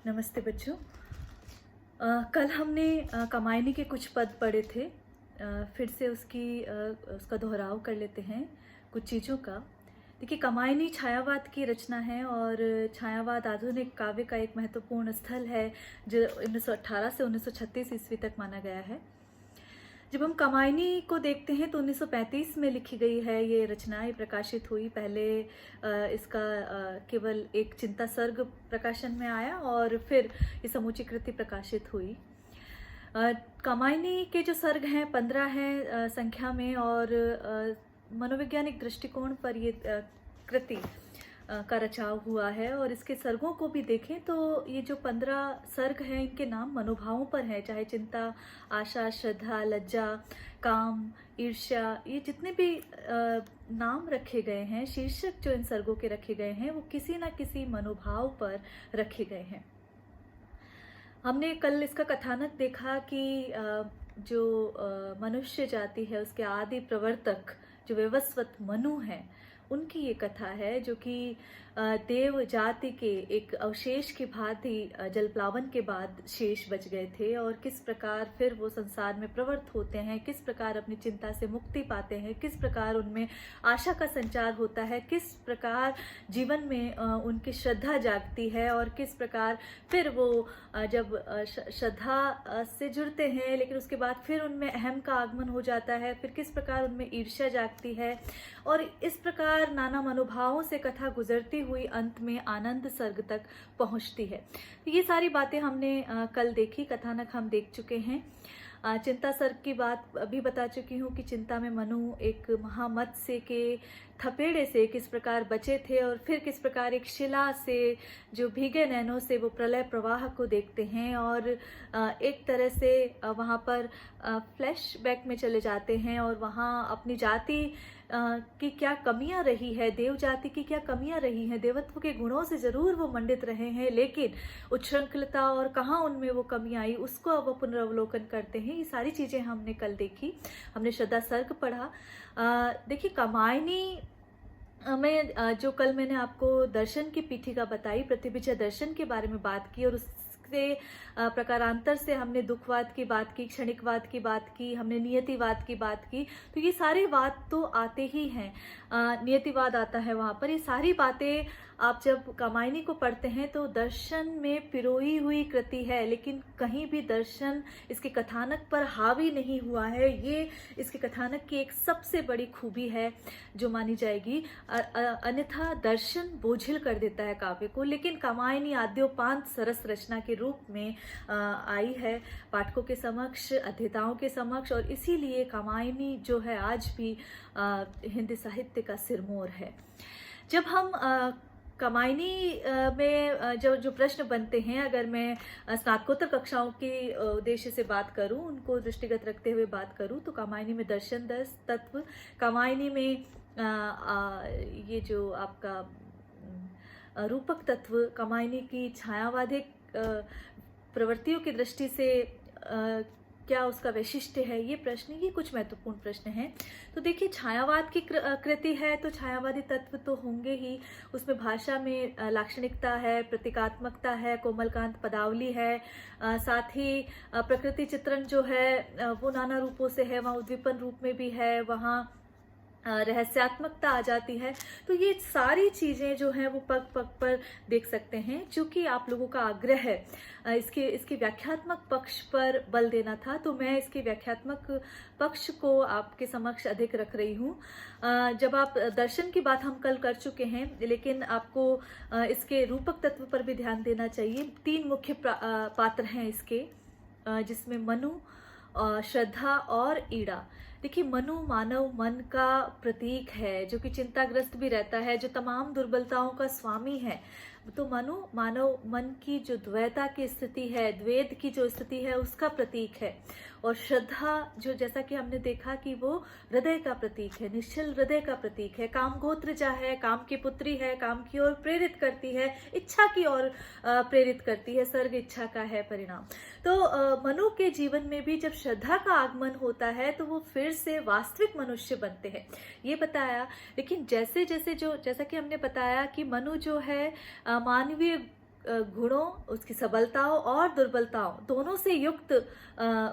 नमस्ते बच्चों। कल हमने कामायनी के कुछ पद पढ़े थे। फिर से उसका दोहराव कर लेते हैं कुछ चीज़ों का। देखिए, कामायनी छायावाद की रचना है और छायावाद आधुनिक काव्य का एक महत्वपूर्ण स्थल है जो 1918 से 1936 ईस्वी तक माना गया है। जब हम कामायनी को देखते हैं तो 1935 में लिखी गई है ये रचना। ये प्रकाशित हुई पहले इसका केवल एक चिंता सर्ग प्रकाशन में आया और फिर ये समूची कृति प्रकाशित हुई। कामायनी के जो सर्ग हैं 15 हैं संख्या में और मनोवैज्ञानिक दृष्टिकोण पर ये कृति का रचाव हुआ है। और इसके सर्गों को भी देखें तो ये जो 15 सर्ग हैं इनके नाम मनोभावों पर हैं, चाहे चिंता, आशा, श्रद्धा, लज्जा, काम, ईर्ष्या, ये जितने भी नाम रखे गए हैं, शीर्षक जो इन सर्गों के रखे गए हैं वो किसी ना किसी मनोभाव पर रखे गए हैं। हमने कल इसका कथानक देखा कि जो मनुष्य जाति है उसके आदि प्रवर्तक जो वैवस्वत मनु हैं उनकी ये कथा है, जो कि देव जाति के एक अवशेष की भांति जलप्लावन के बाद शेष बच गए थे और किस प्रकार फिर वो संसार में प्रवृत्त होते हैं, किस प्रकार अपनी चिंता से मुक्ति पाते हैं, किस प्रकार उनमें आशा का संचार होता है, किस प्रकार जीवन में उनकी श्रद्धा जागती है और किस प्रकार फिर वो जब श्रद्धा से जुड़ते हैं लेकिन उसके बाद फिर उनमें अहम का आगमन हो जाता है, फिर किस प्रकार उनमें ईर्ष्या जागती है और इस प्रकार नाना मनोभावों से कथा गुजरती हुई अंत में आनंद सर्ग तक पहुंचती है। तो ये सारी बातें हमने कल देखी, कथानक हम देख चुके हैं। चिंता सर्ग की बात अभी बता चुकी हूँ कि चिंता में मनु एक महामत्स्य के थपेड़े से किस प्रकार बचे थे और फिर किस प्रकार एक शिला से जो भीगे नैनों से वो प्रलय प्रवाह को देखते हैं और एक तरह से वहाँ पर फ्लैशबैक में चले जाते हैं और वहाँ अपनी जाति की क्या कमियां रही है, देव जाति की क्या कमियां रही हैं। देवत्व के गुणों से जरूर वो मंडित रहे हैं लेकिन उच्छृंखलता और कहाँ उनमें वो कमी आई उसको अब वो पुनरावलोकन करते हैं। ये सारी चीजें हमने कल देखी। हमने श्रद्धा सर्ग पढ़ा। देखिए, कामायनी में जो कल मैंने आपको दर्शन की पीठिका बताई, प्रतिभिजा दर्शन के बारे में बात की और उससे प्रकारांतर से हमने दुखवाद की बात की, क्षणिकवाद की बात की, हमने नियतिवाद की बात की। तो ये सारे वाद तो आते ही हैं, नियतिवाद आता है वहाँ पर। ये सारी बातें आप जब कामायनी को पढ़ते हैं तो दर्शन में पिरोई हुई कृति है लेकिन कहीं भी दर्शन इसके कथानक पर हावी नहीं हुआ है। ये इसके कथानक की एक सबसे बड़ी खूबी है जो मानी जाएगी। अन्यथा दर्शन बोझिल कर देता है काव्य को, लेकिन कामायनी आद्योपांत सरस रचना के रूप में आई है पाठकों के समक्ष, अध्येताओं के समक्ष और इसीलिए कामायनी जो है आज भी हिंदी साहित्य का सिरमौर है। जब हम कामायनी में जो प्रश्न बनते हैं, अगर मैं स्नातकोत्तर कक्षाओं की उद्देश्य से बात करूं, उनको दृष्टिगत रखते हुए बात करूं, तो कामायनी में दर्शन दस तत्व, कामायनी में ये जो आपका रूपक तत्व, कामायनी की छायावादिक प्रवृत्तियों की दृष्टि से क्या उसका वैशिष्ट्य है, ये प्रश्न, ये कुछ महत्वपूर्ण प्रश्न हैं। तो देखिए, छायावाद की कृति है तो छायावादी तत्व तो होंगे ही। उसमें भाषा में लाक्षणिकता है, प्रतीकात्मकता है, कोमलकांत पदावली है, साथ ही प्रकृति चित्रण जो है वो नाना रूपों से है, वहाँ उद्दीपन रूप में भी है, वहाँ रहस्यात्मकता आ जाती है। तो ये सारी चीजें जो हैं वो पग पग पर देख सकते हैं। चूंकि आप लोगों का आग्रह है इसके व्याख्यात्मक पक्ष पर बल देना था तो मैं इसके व्याख्यात्मक पक्ष को आपके समक्ष अधिक रख रही हूँ। जब आप दर्शन की बात हम कल कर चुके हैं लेकिन आपको इसके रूपक तत्व पर भी ध्यान देना चाहिए। 3 मुख्य पात्र हैं इसके, जिसमें मनु, श्रद्धा और ईड़ा। देखिए, मनु मानव मन का प्रतीक है जो कि चिंताग्रस्त भी रहता है, जो तमाम दुर्बलताओं का स्वामी है। तो मनु मानव मन की जो द्वैता की स्थिति है, द्वैत की जो स्थिति है उसका प्रतीक है। और श्रद्धा जो, जैसा कि हमने देखा कि वो हृदय का प्रतीक है, निश्चल हृदय का प्रतीक है, काम गोत्रजा है, काम की पुत्री है, काम की ओर प्रेरित करती है, इच्छा की ओर प्रेरित करती है, सर्ग इच्छा का है परिणाम। तो मनु के जीवन में भी जब श्रद्धा का आगमन होता है तो वो फिर से वास्तविक मनुष्य बनते हैं, ये बताया। लेकिन जैसे कि हमने बताया कि मनु जो है मानवीय गुणों, उसकी सबलताओं और दुर्बलताओं दोनों से युक्त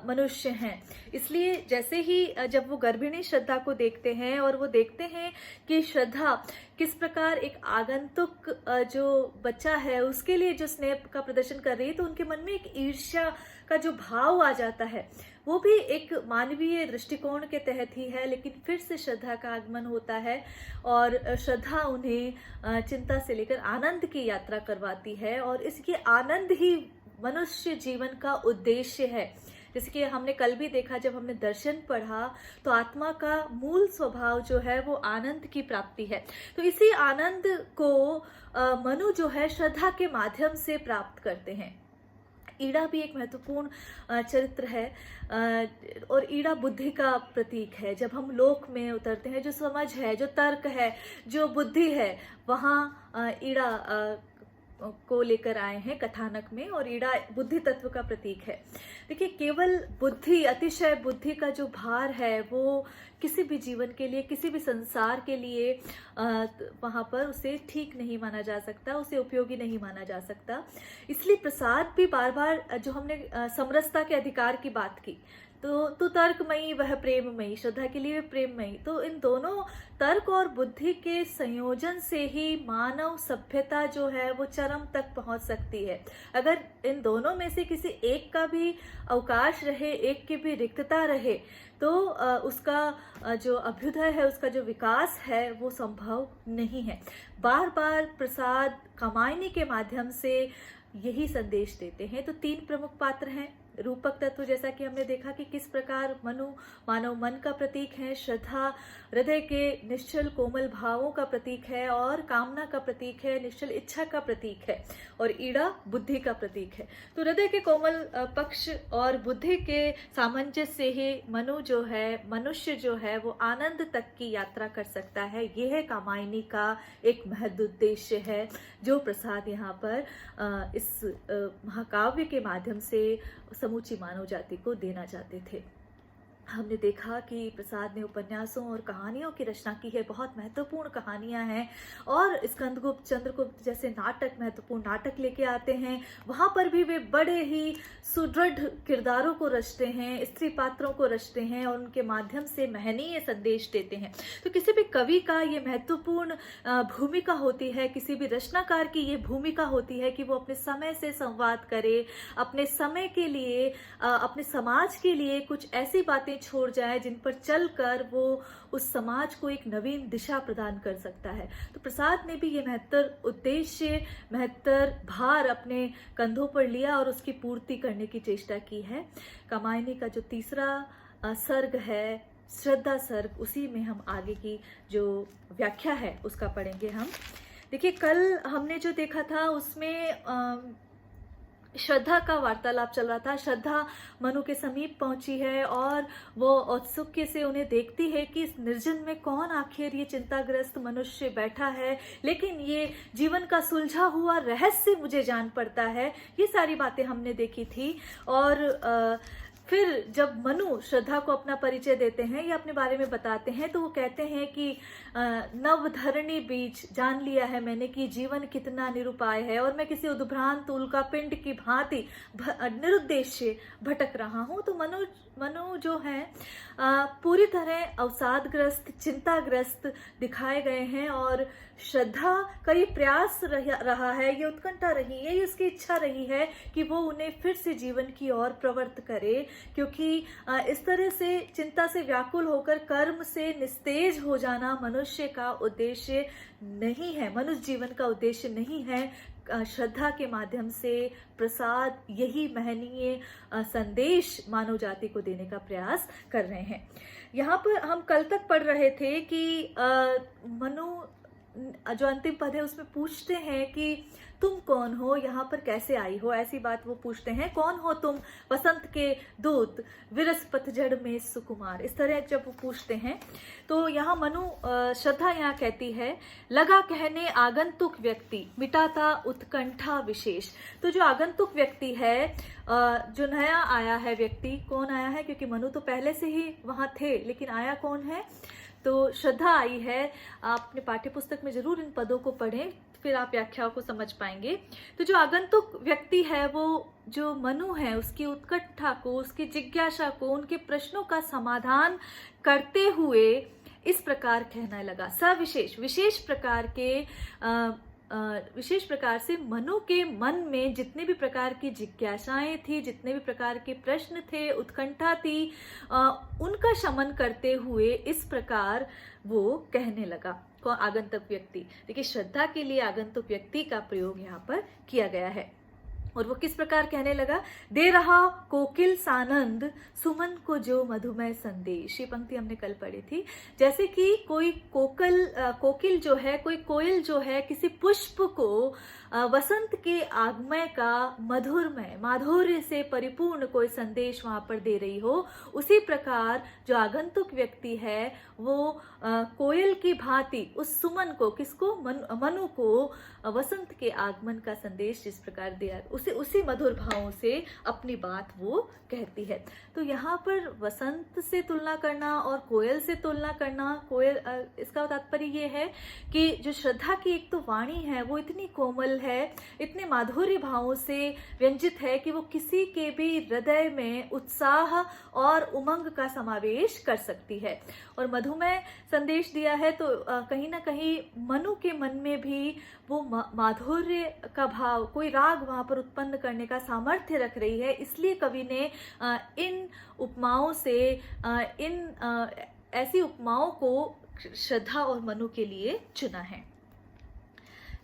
मनुष्य हैं। इसलिए जैसे ही जब वो गर्भिणी श्रद्धा को देखते हैं और वो देखते हैं कि श्रद्धा किस प्रकार एक आगंतुक जो बच्चा है उसके लिए जो स्नेह का प्रदर्शन कर रही है, तो उनके मन में एक ईर्ष्या का जो भाव आ जाता है, वो भी एक मानवीय दृष्टिकोण के तहत ही है। लेकिन फिर से श्रद्धा का आगमन होता है और श्रद्धा उन्हें चिंता से लेकर आनंद की यात्रा करवाती है, और इसकी आनंद ही मनुष्य जीवन का उद्देश्य है। जैसे कि हमने कल भी देखा, जब हमने दर्शन पढ़ा, तो आत्मा का मूल स्वभाव जो है वो आनंद की प्राप्ति है। तो इसी आनंद को मनु जो है श्रद्धा के माध्यम से प्राप्त करते हैं। ईड़ा भी एक महत्वपूर्ण चरित्र है, और ईड़ा बुद्धि का प्रतीक है। जब हम लोक में उतरते हैं, जो समझ है, जो तर्क है, जो बुद्धि है, वहाँ ईड़ा को लेकर आए हैं कथानक में, और ईड़ा बुद्धि तत्व का प्रतीक है। देखिए, केवल बुद्धि, अतिशय बुद्धि का जो भार है, वो किसी भी जीवन के लिए, किसी भी संसार के लिए वहाँ पर उसे ठीक नहीं माना जा सकता, उसे उपयोगी नहीं माना जा सकता। इसलिए प्रसाद भी बार बार, जो हमने समरसता के अधिकार की बात की, तो तर्कमयी वह प्रेममयी, श्रद्धा के लिए प्रेममयी। तो इन दोनों तर्क और बुद्धि के संयोजन से ही मानव सभ्यता जो है वो चरम तक पहुंच सकती है। अगर इन दोनों में से किसी एक का भी अवकाश रहे, एक की भी रिक्तता रहे, तो उसका जो अभ्युदय है, उसका जो विकास है, वो संभव नहीं है। बार बार प्रसाद कामायनी के माध्यम से यही संदेश देते हैं। तो 3 प्रमुख पात्र हैं। रूपक तत्व, जैसा कि हमने देखा कि किस प्रकार मनु मानव मन का प्रतीक है, श्रद्धा हृदय के निश्चल कोमल भावों का प्रतीक है, और कामना का प्रतीक है, निश्चल इच्छा का प्रतीक है, और ईड़ा बुद्धि का प्रतीक है। तो हृदय के कोमल पक्ष और बुद्धि के सामंजस्य से ही मनु जो है, मनुष्य जो है, वो आनंद तक की यात्रा कर सकता है। यह कामायनी का एक महद उद्देश्य है, जो प्रसाद यहाँ पर इस महाकाव्य के माध्यम से समूची मानव जाति को देना चाहते थे। हमने देखा कि प्रसाद ने उपन्यासों और कहानियों की रचना की है, बहुत महत्वपूर्ण कहानियां हैं, और स्कंदगुप्त, चंद्रगुप्त जैसे नाटक, महत्वपूर्ण नाटक लेके आते हैं। वहां पर भी वे बड़े ही सुदृढ़ किरदारों को रचते हैं, स्त्री पात्रों को रचते हैं, और उनके माध्यम से महनीय संदेश देते हैं। तो किसी भी कवि का ये महत्वपूर्ण भूमिका होती है, किसी भी रचनाकार की ये भूमिका होती है कि वो अपने समय से संवाद करे, अपने समय के लिए, अपने समाज के लिए कुछ ऐसी बातें छोड़ जाए जिन पर चलकर वो उस समाज को एक नवीन दिशा प्रदान कर सकता है। तो प्रसाद ने भी ये महत्तर उद्देश्य, महत्तर भार अपने कंधों पर लिया और उसकी पूर्ति करने की चेष्टा की है। कामायनी का जो तीसरा सर्ग है, श्रद्धा सर्ग, उसी में हम आगे की जो व्याख्या है उसका पढ़ेंगे हम। देखिए, कल हमने जो देखा था उसमें श्रद्धा का वार्तालाप चल रहा था। श्रद्धा मनु के समीप पहुंची है और वो औत्सुक्य से उन्हें देखती है कि इस निर्जन में कौन आखिर ये चिंताग्रस्त मनुष्य बैठा है, लेकिन ये जीवन का सुलझा हुआ रहस्य मुझे जान पड़ता है। ये सारी बातें हमने देखी थी। और फिर जब मनु श्रद्धा को अपना परिचय देते हैं या अपने बारे में बताते हैं, तो वो कहते हैं कि नवधरणी बीज जान लिया है मैंने कि जीवन कितना निरुपाय है, और मैं किसी उद्भ्रांत उल्का पिंड की भांति निरुद्देश्य भटक रहा हूं। तो मनु जो है पूरी तरह अवसादग्रस्त, चिंताग्रस्त दिखाए गए हैं, और श्रद्धा का ये प्रयास रहा है, ये उत्कंठा रही है, ये उसकी इच्छा रही है कि वो उन्हें फिर से जीवन की ओर प्रवृत्त करे, क्योंकि इस तरह से चिंता से व्याकुल होकर कर्म से निस्तेज हो जाना मनुष्य का उद्देश्य नहीं है, मनुष्य जीवन का उद्देश्य नहीं है। श्रद्धा के माध्यम से प्रसाद यही महनीय संदेश मानव जाति को देने का प्रयास कर रहे हैं। यहाँ पर हम कल तक पढ़ रहे थे कि मनु जो अंतिम पद है उसमें पूछते हैं कि तुम कौन हो, यहाँ पर कैसे आई हो, ऐसी बात वो पूछते हैं। कौन हो तुम, वसंत के दूत, विरस पतझड़ में सुकुमार, इस तरह जब वो पूछते हैं। तो यहाँ मनु, श्रद्धा यहाँ कहती है, लगा कहने आगंतुक व्यक्ति मिटाता उत्कंठा विशेष। तो जो आगंतुक व्यक्ति है, जो नया आया है व्यक्ति, कौन आया है, क्योंकि मनु तो पहले से ही वहां थे, लेकिन आया कौन है, तो श्रद्धा आई है। आप अपने पाठ्य पुस्तक में जरूर इन पदों को पढ़ें, फिर आप व्याख्याओं को समझ पाएंगे। तो जो आगंतुक व्यक्ति है, वो जो मनु है, उसकी उत्कंठा को, उसकी जिज्ञासा को, उनके प्रश्नों का समाधान करते हुए इस प्रकार कहने लगा। सविशेष विशेष प्रकार से मनु के मन में जितने भी प्रकार की जिज्ञासाएं थी, जितने भी प्रकार के प्रश्न थे, उत्कंठा थी, उनका शमन करते हुए इस प्रकार वो कहने लगा। कौन? आगंतुक व्यक्ति। देखिए, श्रद्धा के लिए आगंतुक व्यक्ति का प्रयोग यहाँ पर किया गया है। और वो किस प्रकार कहने लगा? दे रहा कोकिल सानंद सुमन को जो मधुमेह संदेश। ये पंक्ति हमने कल पढ़ी थी। जैसे कि कोई कोकिल जो है, कोई कोयल जो है, किसी पुष्प को वसंत के आगमय का मधुरमय माधुर्य से परिपूर्ण कोई संदेश वहां पर दे रही हो, उसी प्रकार जो आगंतुक व्यक्ति है वो कोयल की भांति उस सुमन को, किसको? मनु को वसंत के आगमन का संदेश जिस प्रकार दिया, उसी मधुर भावों से अपनी बात वो कहती है। तो यहाँ पर वसंत से तुलना करना और कोयल से तुलना करना, कोयल, इसका तात्पर्य ये है कि जो श्रद्धा की एक तो वाणी है वो इतनी कोमल है, इतने माधुर्य भावों से व्यंजित है कि वो किसी के भी हृदय में उत्साह और उमंग का समावेश कर सकती है। और मधुमेह संदेश दिया है तो कहीं ना कहीं मनु के मन में भी वो माधुर्य का भाव, कोई राग वहां पर उत्पन्न करने का सामर्थ्य रख रही है। इसलिए कवि ने इन उपमाओं से, ऐसी उपमाओं को श्रद्धा और मनु के लिए चुना है।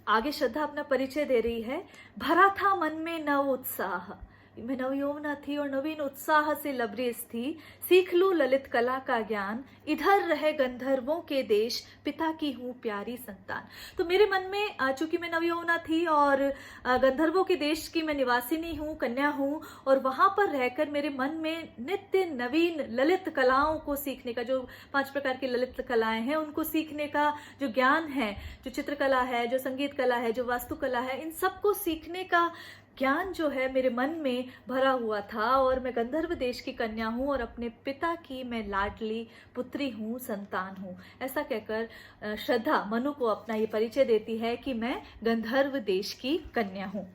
आगे श्रद्धा अपना परिचय दे रही है। भरा था मन में नव उत्साह, मैं नवयौवना थी और नवीन उत्साह से लबरेज थी। सीख लूं ललित कला का ज्ञान, इधर रहे गंधर्वों के देश, पिता की हूँ प्यारी संतान। तो मेरे मन में, चूंकि मैं नवयौवना थी और गंधर्वों के देश की मैं निवासिनी हूँ, कन्या हूँ, और वहां पर रहकर मेरे मन में नित्य नवीन ललित कलाओं को सीखने का, जो 5 प्रकार की ललित कलाएं हैं उनको सीखने का जो ज्ञान है, जो चित्रकला है, जो संगीत कला है, जो वास्तुकला है, इन सबको सीखने का ज्ञान जो है मेरे मन में भरा हुआ था। और मैं गंधर्व देश की कन्या हूँ और अपने पिता की मैं लाडली पुत्री हूँ, संतान हूँ। ऐसा कहकर श्रद्धा मनु को अपना ये परिचय देती है कि मैं गंधर्व देश की कन्या हूँ।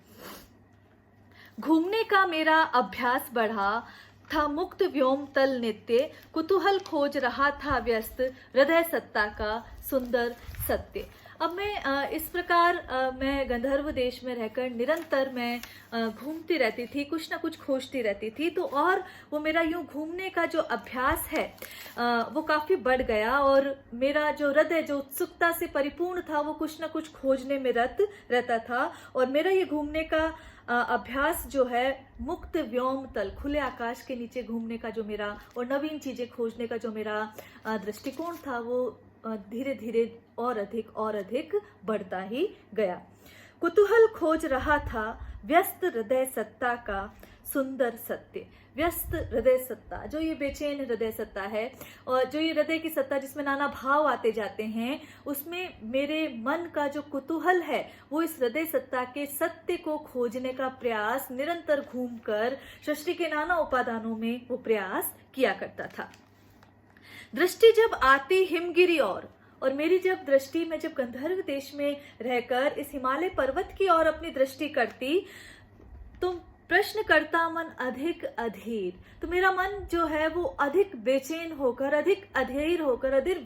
घूमने का मेरा अभ्यास बढ़ा था, मुक्त व्योम तल नित्य, कुतूहल खोज रहा था व्यस्त, हृदय सत्ता का सुंदर सत्य। अब मैं इस प्रकार मैं गंधर्व देश में रहकर निरंतर मैं घूमती रहती थी, कुछ ना कुछ खोजती रहती थी। तो और वो मेरा यूं घूमने का जो अभ्यास है वो काफी बढ़ गया, और मेरा जो हृदय जो उत्सुकता से परिपूर्ण था वो कुछ ना कुछ खोजने में रत रहता था। और मेरा ये घूमने का अभ्यास जो है मुक्त व्योम तल, खुले आकाश के नीचे घूमने का जो मेरा, और नवीन चीजें खोजने का जो मेरा दृष्टिकोण था, वो धीरे धीरे और अधिक बढ़ता ही गया। कुतूहल खोज रहा था व्यस्त हृदय सत्ता का सुंदर सत्य। व्यस्त हृदय सत्ता, जो ये बेचैन हृदय सत्ता है, और जो ये हृदय की सत्ता जिसमें नाना भाव आते जाते हैं, उसमें मेरे मन का जो कुतूहल है वो इस हृदय सत्ता के सत्य को खोजने का प्रयास निरंतर घूमकर सृष्टि के नाना उपादानों में वो प्रयास किया करता था। दृष्टि जब आती हिमगिरी और मेरी जब दृष्टि, मैं जब गंधर्व देश में रहकर इस हिमालय पर्वत की ओर अपनी दृष्टि करती, तो प्रश्न करता मन अधिक अधीर। तो मेरा मन जो है वो अधिक बेचैन होकर, अधिक अधीर होकर, अधिक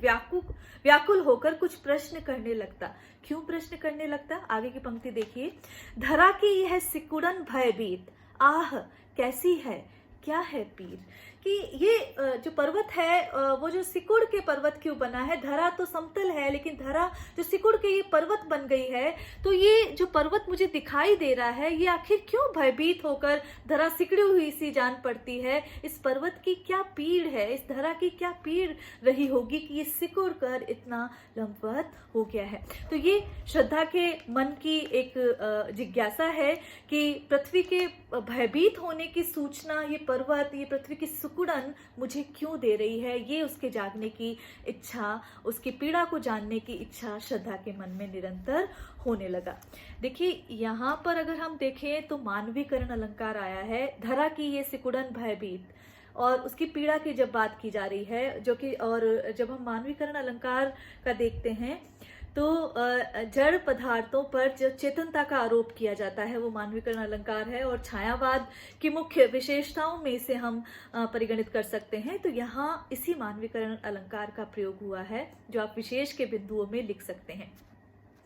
व्याकुल होकर कुछ प्रश्न करने लगता। क्यों प्रश्न करने लगता? आगे की पंक्ति देखिए। धरा की यह सिकुड़न भयभीत, आह कैसी है, क्या है पीर। कि ये जो पर्वत है वो जो सिकुड़ के पर्वत क्यों बना है? धरा तो समतल है, लेकिन धरा जो सिकुड़ के ये पर्वत बन गई है, तो ये जो पर्वत मुझे दिखाई दे रहा है, ये आखिर क्यों भयभीत होकर धरा सिकड़ी हुई सी जान पड़ती है? इस पर्वत की क्या पीड़ है, इस धरा की क्या पीड़ रही होगी कि ये सिकुड़ कर इतना लंबवत हो गया है? तो ये श्रद्धा के मन की एक जिज्ञासा है कि पृथ्वी के भयभीत होने की सूचना ये पर्वत, ये पृथ्वी की सिकुड़न मुझे क्यों दे रही है? ये उसके जागने की इच्छा, उसकी पीड़ा को जानने की इच्छा श्रद्धा के मन में निरंतर होने लगा। देखिए, यहाँ पर अगर हम देखें तो मानवीकरण अलंकार आया है। धरा की ये सिकुड़न भयभीत, और उसकी पीड़ा की जब बात की जा रही है, जो कि और जब हम मानवीकरण अलंकार का देखते हैं तो जड़ पदार्थों पर जो चेतनता का आरोप किया जाता है वो मानवीकरण अलंकार है, और छायावाद की मुख्य विशेषताओं में से हम परिगणित कर सकते हैं। तो यहाँ इसी मानवीकरण अलंकार का प्रयोग हुआ है जो आप विशेष के बिंदुओं में लिख सकते हैं।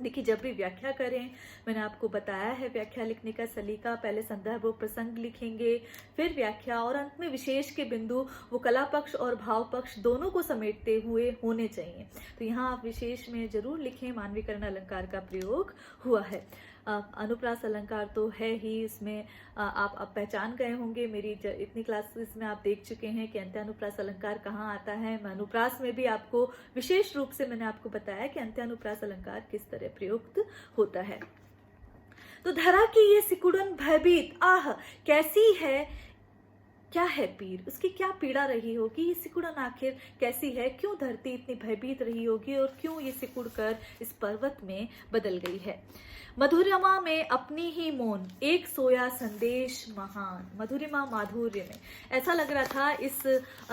देखिए, जब भी व्याख्या करें, मैंने आपको बताया है व्याख्या लिखने का सलीका, पहले संदर्भ और प्रसंग लिखेंगे, फिर व्याख्या, और अंत में विशेष के बिंदु वो कला पक्ष और भाव पक्ष दोनों को समेटते हुए होने चाहिए। तो यहाँ आप विशेष में जरूर लिखें मानवीकरण अलंकार का प्रयोग हुआ है। अनुप्रास अलंकार तो है ही, इसमें आप पहचान गए होंगे, मेरी इतनी क्लासेस में आप देख चुके हैं कि अंत्यानुप्रास अलंकार कहाँ आता है। मैं अनुप्रास में भी आपको विशेष रूप से मैंने आपको बताया कि अंत्यानुप्रास अलंकार किस तरह प्रयुक्त होता है। तो धरा की ये सिकुड़न भयभीत, आह कैसी है, क्या है पीर, उसकी क्या पीड़ा रही होगी, ये सिकुड़न आखिर कैसी है, क्यों धरती इतनी भयभीत रही होगी और क्यों ये सिकुड़ कर इस पर्वत में बदल गई है। मधुरिमा में अपनी ही मौन, एक सोया संदेश महान। मधुरिमा, माधुर्य में ऐसा लग रहा था इस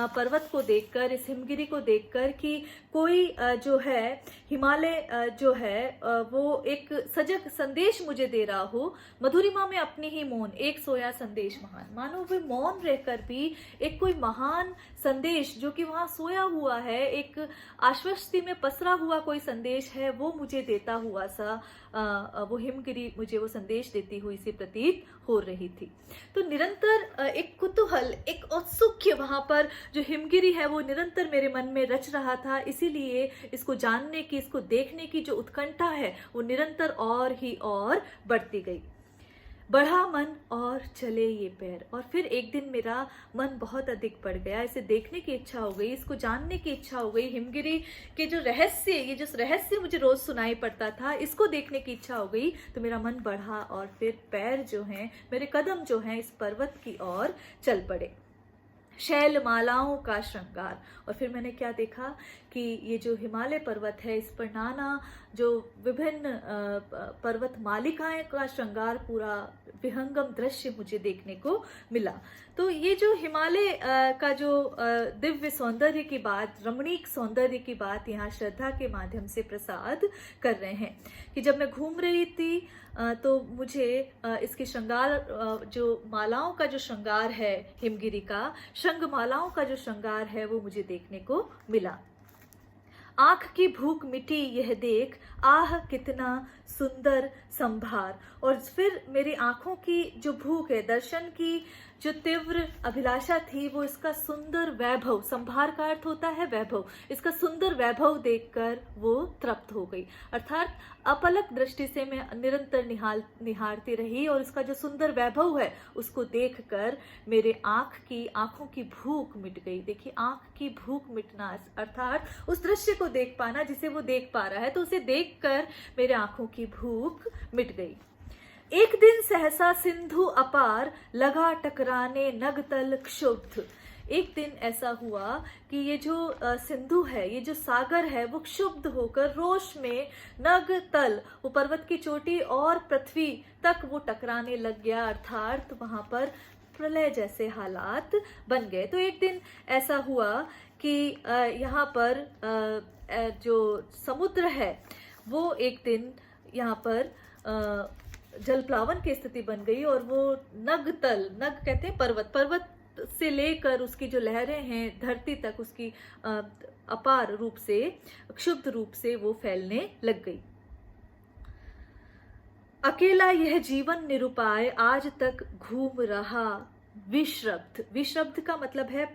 पर्वत को देखकर, इस हिमगिरी को देखकर कि कोई जो है हिमालय जो है वो एक सजग संदेश मुझे दे रहा हो। मधुरिमा में अपनी ही मौन, एक सोया संदेश महान, मानो वे मौन रहकर भी एक कोई महान संदेश जो कि वहां सोया हुआ है, एक आश्वस्ति में पसरा हुआ कोई संदेश है, वो मुझे देता हुआ सा वो हिमगिरी मुझे वो संदेश देती हुई सी प्रतीत हो रही थी। तो निरंतर एक कुतूहल, एक औत्सुक्य वहां पर जो हिमगिरी है वो निरंतर मेरे मन में रच रहा था, इसीलिए इसको जानने की, इसको देखने की जो उत्कंठा है वो निरंतर और ही और बढ़ती गई। बढ़ा मन और चले ये पैर, और फिर एक दिन मेरा मन बहुत अधिक बढ़ गया, इसे देखने की इच्छा हो गई, इसको जानने की इच्छा हो गई। हिमगिरी के जो रहस्य, ये जो रहस्य मुझे रोज सुनाई पड़ता था, इसको देखने की इच्छा हो गई। तो मेरा मन बढ़ा और फिर पैर जो हैं, मेरे कदम जो हैं, इस पर्वत की ओर चल पड़े। शैल मालाओं का श्रृंगार, और फिर मैंने क्या देखा कि ये जो हिमालय पर्वत है, इस पर नाना जो विभिन्न पर्वत मालिकाएं का श्रृंगार, पूरा विहंगम दृश्य मुझे देखने को मिला। तो ये जो हिमालय का जो दिव्य सौंदर्य की बात, रमणीक सौंदर्य की बात यहाँ श्रद्धा के माध्यम से प्रसाद कर रहे हैं कि जब मैं घूम रही थी तो मुझे इसके श्रृंगार, जो मालाओं का जो श्रृंगार है हिमगिरी का, शंख मालाओं का जो श्रृंगार है वो मुझे देखने को मिला। आंख की भूख मिटी यह देख, आह कितना सुंदर संभार, और फिर मेरी आंखों की जो भूख है, दर्शन की जो तीव्र अभिलाषा थी, वो इसका सुंदर वैभव, संभार का अर्थ होता है वैभव, इसका सुंदर वैभव देखकर वो तृप्त हो गई। अर्थात अपलक दृष्टि से मैं निरंतर निहारती रही, और इसका जो सुंदर वैभव है उसको देखकर मेरे आंखों की भूख मिट गई। देखिए, आंख की भूख मिटना अर्थात उस दृश्य को देख पाना जिसे वो देख पा रहा है, तो उसे देखकर मेरे आंखों की भूख मिट गई। एक दिन सहसा सिंधु अपार, लगा टकराने नगतल क्षुब्ध। एक दिन ऐसा हुआ कि ये जो सिंधु है, ये जो सागर है, वो क्षुब्ध होकर रोष में नग तल, वो पर्वत की चोटी और पृथ्वी तक वो टकराने लग गया, अर्थात वहां पर प्रलय जैसे हालात बन गए। तो एक दिन ऐसा हुआ कि यहाँ पर जो समुद्र है वो एक दिन यहाँ पर जलप्लावन की स्थिति बन गई, और वो नग तल, नग कहते हैं पर्वत से लेकर उसकी जो लहरें हैं धरती तक, उसकी अपार रूप से, क्षुब्ध रूप से वो फैलने लग गई। अकेला यह जीवन निरुपाय, आज तक घूम रहा विश्रब्ध। विश्रब्ध का मतलब है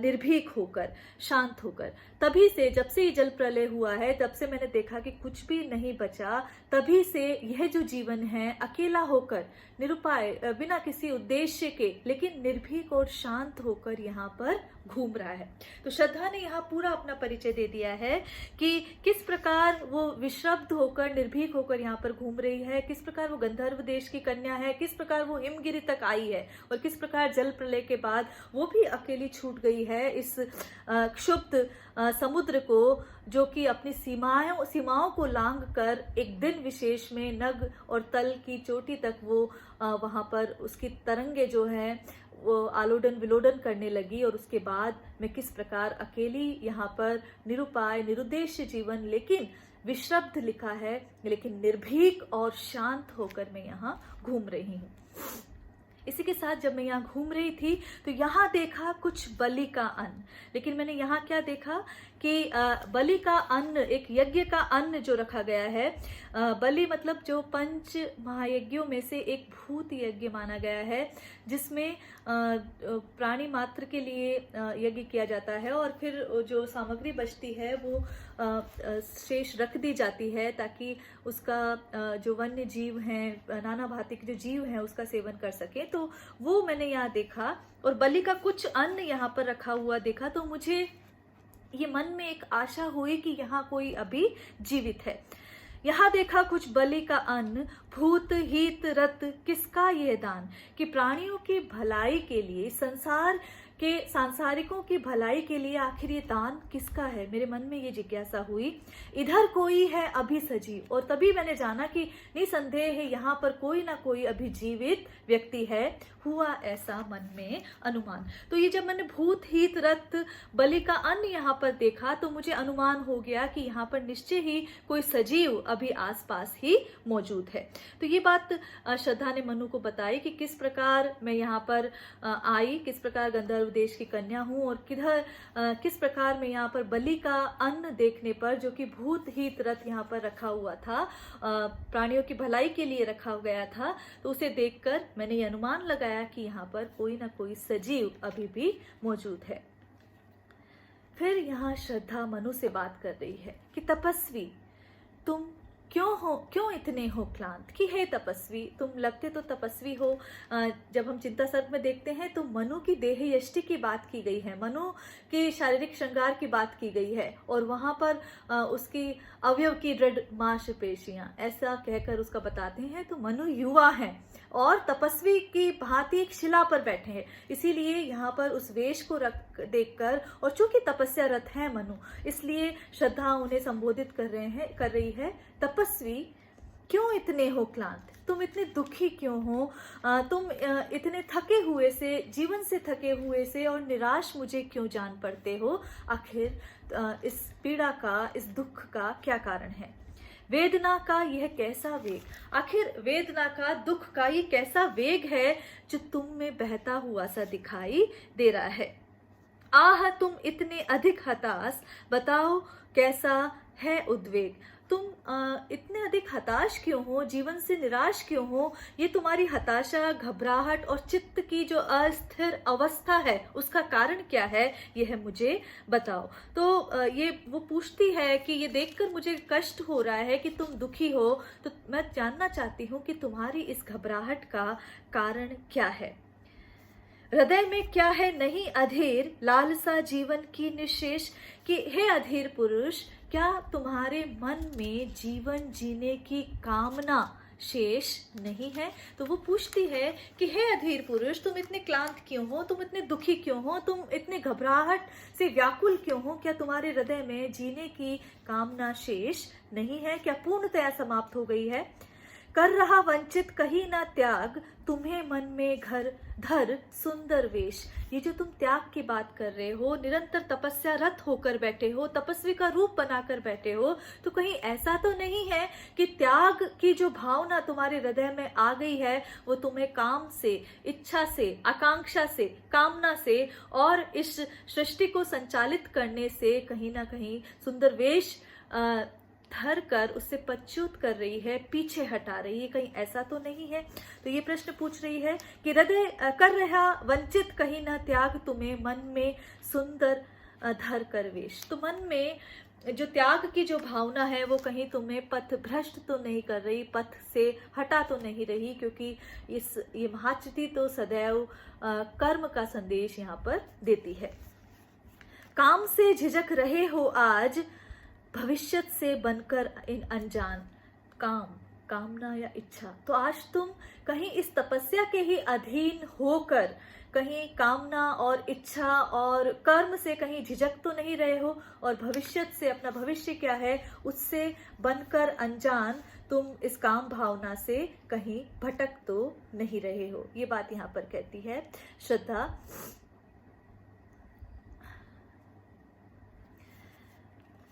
निर्भीक होकर, शांत होकर। तभी से, जब से ये जल प्रलय हुआ है, तब से मैंने देखा कि कुछ भी नहीं बचा। तभी से यह जो जीवन है अकेला होकर, निरुपाय, बिना किसी उद्देश्य के, लेकिन निर्भीक और शांत होकर यहाँ पर घूम रहा है। तो श्रद्धा ने यहाँ पूरा अपना परिचय दे दिया है कि किस प्रकार वो विश्रब्ध होकर, निर्भीक होकर यहाँ पर घूम रही है, किस प्रकार वो गंधर्व देश की कन्या है, किस प्रकार वो हिमगिरी तक आई है, और किस प्रकार प्रकार जल प्रलय के बाद वो भी अकेली छूट गई है इस क्षुब्ध समुद्र को, जो कि अपनी सीमाओं को लांघ कर एक दिन विशेष में नग और तल की चोटी तक वो वहां पर उसकी तरंगे जो है वो आलोडन विलोडन करने लगी। और उसके बाद मैं किस प्रकार अकेली यहाँ पर निरुपाय निरुद्देश्य जीवन, लेकिन विश्रब्ध लिखा है, लेकिन निर्भीक और शांत होकर मैं यहाँ घूम रही हूँ। इसी के साथ जब मैं यहाँ घूम रही थी तो यहाँ देखा कुछ बलि का अन्न, लेकिन मैंने यहाँ क्या देखा कि बलि का अन्न, एक यज्ञ का अन्न जो रखा गया है। बलि मतलब जो पंच महायज्ञों में से एक भूत यज्ञ माना गया है, जिसमें प्राणी मात्र के लिए यज्ञ किया जाता है और फिर जो सामग्री बचती है वो शेष रख दी जाती है ताकि उसका जो वन्य जीव हैं, नाना भांति के जो जीव हैं उसका सेवन कर सके। तो वो मैंने यहाँ देखा और बलि का कुछ अन्न यहाँ पर रखा हुआ देखा, तो मुझे ये मन में एक आशा हुई कि यहाँ कोई अभी जीवित है। यहाँ देखा कुछ बलि का अन्न, भूत हित रत किसका ये दान, कि प्राणियों की भलाई के लिए, संसार के सांसारिकों की भलाई के लिए आखिर ये दान किसका है। मेरे मन में ये जिज्ञासा हुई। इधर कोई है अभी सजीव, और तभी मैंने जाना कि निसंदेह है यहाँ पर कोई ना कोई अभी जीवित व्यक्ति है। हुआ ऐसा मन में अनुमान। तो ये जब मैंने भूत हित रत बलि का अन्न यहाँ पर देखा तो मुझे अनुमान हो गया कि यहाँ पर निश्चय ही कोई सजीव अभी आसपास ही मौजूद है। तो ये बात श्रद्धा ने मनु को बताई कि किस प्रकार मैं यहाँ पर आई, किस प्रकार गंधर्व देश की कन्या हूँ और किस प्रकार मैं यहाँ पर बलि का अन्न देखने पर, जो कि भूत हित रत यहाँ पर रखा हुआ था, प्राणियों की भलाई के लिए रखा गया था, तो उसे देखकर मैंने ये अनुमान लगाया कि यहाँ पर कोई ना कोई सजीव अभी भी मौजूद है। फिर यहाँ श्रद्धा मनु से बात कर रही है कि तपस्वी तुम क्यों इतने हो क्लांत, कि हे तपस्वी तुम लगते तो तपस्वी हो। जब हम चिंता सर्ग में देखते हैं तो मनु की देह यष्टि की बात की गई है, मनु के शारीरिक श्रृंगार की बात की गई है और वहां पर उसकी अवयव की दृढ़ मांसपेशियां, ऐसा कहकर उसका बताते हैं। तो मनु युवा है और तपस्वी की भांति एक शिला पर बैठे हैं, इसीलिए यहाँ पर उस वेश को देखकर, और चूंकि तपस्या रत है मनु, इसलिए श्रद्धा उन्हें संबोधित कर रही है, तपस्वी क्यों इतने हो क्लांत, तुम इतने दुखी क्यों हो, तुम इतने थके हुए से, जीवन से थके हुए से और निराश मुझे क्यों जान पड़ते हो। आखिर इस पीड़ा का, इस दुख का क्या कारण है। वेदना का यह कैसा वेग, आखिर वेदना का, दुख का ये कैसा वेग है जो तुम में बहता हुआ सा दिखाई दे रहा है। आह तुम इतने अधिक हताश, बताओ कैसा है उद्वेग। तुम इतने अधिक हताश क्यों हो, जीवन से निराश क्यों हो, ये तुम्हारी हताशा, घबराहट और चित्त की जो अस्थिर अवस्था है उसका कारण क्या है, यह मुझे बताओ। तो ये वो पूछती है कि ये देखकर मुझे कष्ट हो रहा है कि तुम दुखी हो, तो मैं जानना चाहती हूँ कि तुम्हारी इस घबराहट का कारण क्या है। हृदय में क्या है नहीं अधीर, लालसा जीवन की निशेष, कि हे अधीर पुरुष क्या तुम्हारे मन में जीवन जीने की कामना शेष नहीं है। तो वो पूछती है कि हे अधीर पुरुष तुम इतने क्लांत क्यों हो, तुम इतने दुखी क्यों हो, तुम इतने घबराहट से व्याकुल क्यों हो, क्या तुम्हारे हृदय में जीने की कामना शेष नहीं है, क्या पूर्णतया समाप्त हो गई है। कर रहा वंचित कहीं ना त्याग, तुम्हें मन में घर धर सुंदर वेश। ये जो तुम त्याग की बात कर रहे हो, निरंतर तपस्या रत होकर बैठे हो, तपस्वी का रूप बनाकर बैठे हो, तो कहीं ऐसा तो नहीं है कि त्याग की जो भावना तुम्हारे हृदय में आ गई है वो तुम्हें काम से, इच्छा से, आकांक्षा से, कामना से और इस सृष्टि को संचालित करने से कहीं ना कहीं सुंदर वेश धर कर उससे पच्युत कर रही है, पीछे हटा रही है, कहीं ऐसा तो नहीं है। तो ये प्रश्न पूछ रही है कि हृदय कर रहा वंचित कहीं न त्याग, तुम्हें मन में सुंदर धर कर वेश। तो मन में जो त्याग की जो भावना है वो कहीं तुम्हें पथ भ्रष्ट तो नहीं कर रही, पथ से हटा तो नहीं रही, क्योंकि ये महाच्युति तो सदैव कर्म का संदेश यहाँ पर देती है। काम से झिझक रहे हो आज, भविष्यत से बनकर इन अनजान, काम, कामना या इच्छा। तो आज तुम कहीं इस तपस्या के ही अधीन होकर कहीं कामना और इच्छा और कर्म से कहीं झिझक तो नहीं रहे हो, और भविष्य से, अपना भविष्य क्या है उससे बनकर अनजान तुम इस काम भावना से कहीं भटक तो नहीं रहे हो। ये बात यहाँ पर कहती है श्रद्धा।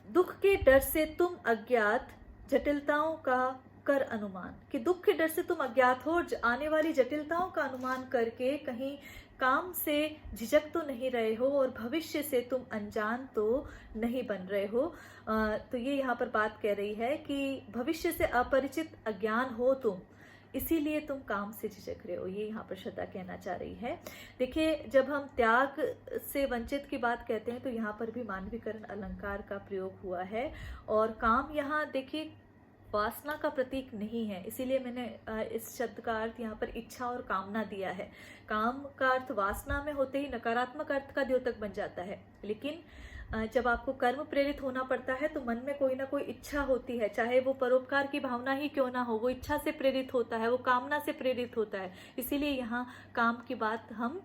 दुख के डर से तुम अज्ञात जटिलताओं का कर अनुमान, कि दुख के डर से तुम अज्ञात हो और आने वाली जटिलताओं का अनुमान करके कहीं काम से झिझक तो नहीं रहे हो और भविष्य से तुम अनजान तो नहीं बन रहे हो। तो ये यहाँ पर बात कह रही है कि भविष्य से अपरिचित अज्ञान हो तुम, इसीलिए तुम काम से झिझक रहे हो। ये यहाँ पर श्रद्धा कहना चाह रही है। देखिए, जब हम त्याग से वंचित की बात कहते हैं तो यहाँ पर भी मानवीकरण अलंकार का प्रयोग हुआ है, और काम यहाँ देखिए वासना का प्रतीक नहीं है, इसीलिए मैंने इस शब्द का अर्थ यहाँ पर इच्छा और कामना दिया है। काम का अर्थ वासना में होते ही नकारात्मक अर्थ का द्योतक बन जाता है, लेकिन जब आपको कर्म प्रेरित होना पड़ता है तो मन में कोई ना कोई इच्छा होती है, चाहे वो परोपकार की भावना ही क्यों ना हो, वो इच्छा से प्रेरित होता है, वो कामना से प्रेरित होता है। इसीलिए यहाँ काम की बात हम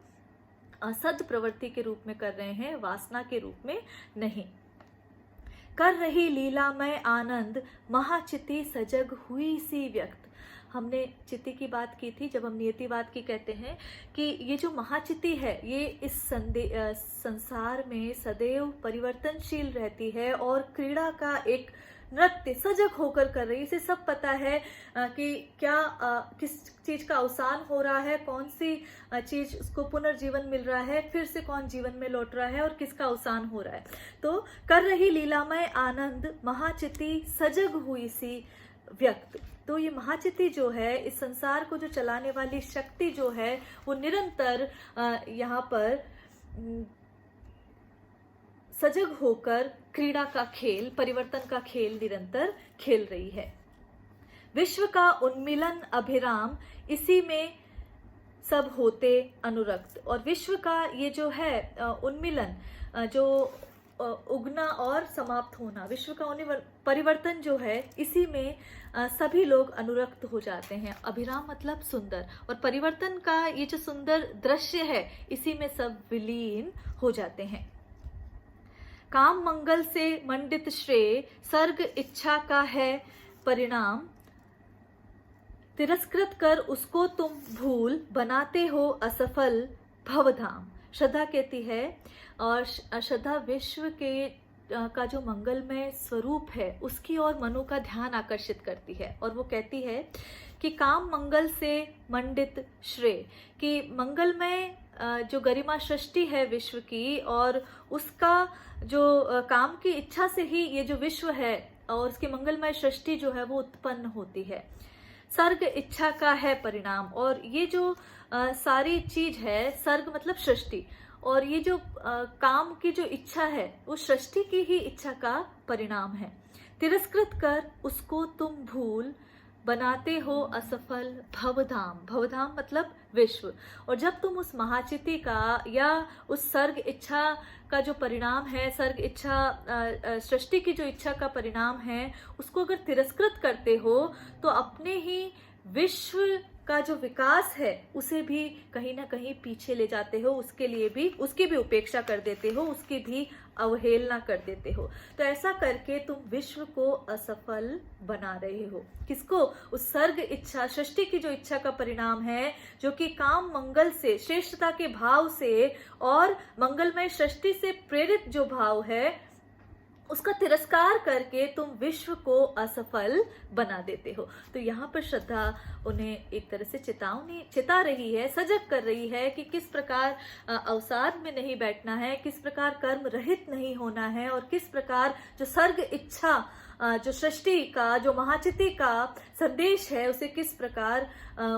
असद प्रवृत्ति के रूप में कर रहे हैं, वासना के रूप में नहीं। कर रही लीलामय आनंद महाचिति सजग हुई सी व्यक्त। हमने चिति की बात की थी जब हम नियतिवाद की कहते हैं कि ये जो महाचिति है ये इस संसार में सदैव परिवर्तनशील रहती है और क्रीड़ा का एक नृत्य सजग होकर कर रही है। इसे सब पता है कि क्या किस चीज का अवसान हो रहा है, कौन सी चीज उसको पुनर्जीवन मिल रहा है, फिर से कौन जीवन में लौट रहा है और किसका अवसान हो रहा है। तो कर रही लीलामय आनंद महाचिति सजग हुई सी व्यक्त। तो ये महाचिति जो है, इस संसार को जो चलाने वाली शक्ति जो है, वो निरंतर यहाँ पर सजग होकर क्रीड़ा का खेल, परिवर्तन का खेल निरंतर खेल रही है। विश्व का उन्मिलन अभिराम, इसी में सब होते अनुरक्त। और विश्व का ये जो है उन्मिलन, जो उगना और समाप्त होना, विश्व का परिवर्तन जो है, इसी में सभी लोग अनुरक्त हो जाते हैं। अभिराम मतलब सुंदर, और परिवर्तन का ये जो सुंदर दृश्य है, इसी में सब विलीन हो जाते हैं। काम मंगल से मंडित श्रेय, सर्ग इच्छा का है परिणाम। तिरस्कृत कर उसको तुम भूल, बनाते हो असफल भवधाम। श्रद्धा कहती है, और श्रद्धा विश्व के का जो मंगलमय स्वरूप है उसकी ओर मनु का ध्यान आकर्षित करती है। और वो कहती है कि काम मंगल से मंडित श्रेय, कि मंगलमय जो गरिमा सृष्टि है विश्व की, और उसका जो काम की इच्छा से ही ये जो विश्व है और उसकी मंगलमय सृष्टि जो है वो उत्पन्न होती है। सर्ग इच्छा का है परिणाम, और ये जो सारी चीज है, सर्ग मतलब सृष्टि, और ये जो काम की जो इच्छा है वो सृष्टि की ही इच्छा का परिणाम है। तिरस्कृत कर उसको तुम भूल, बनाते हो असफल भवधाम। भवधाम मतलब विश्व। और जब तुम उस महाचिति का या उस सर्ग इच्छा का जो परिणाम है, सर्ग इच्छा सृष्टि की जो इच्छा का परिणाम है, उसको अगर तिरस्कृत करते हो तो अपने ही विश्व का जो विकास है उसे भी कहीं ना कहीं पीछे ले जाते हो, उसके लिए भी, उसकी भी उपेक्षा कर देते हो, उसकी भी अवहेलना कर देते हो। तो ऐसा करके तुम विश्व को असफल बना रहे हो। किसको? उस सर्ग इच्छा, सृष्टि की जो इच्छा का परिणाम है, जो कि काम मंगल से, श्रेष्ठता के भाव से और मंगलमय सृष्टि से प्रेरित जो भाव है, उसका तिरस्कार करके तुम विश्व को असफल बना देते हो। तो यहाँ पर श्रद्धा उन्हें एक तरह से चिता रही है, सजग कर रही है कि किस प्रकार अवसाद में नहीं बैठना है, किस प्रकार कर्म रहित नहीं होना है, और किस प्रकार जो सर्ग इच्छा, जो सृष्टि का, जो महाचिति का संदेश है, उसे किस प्रकार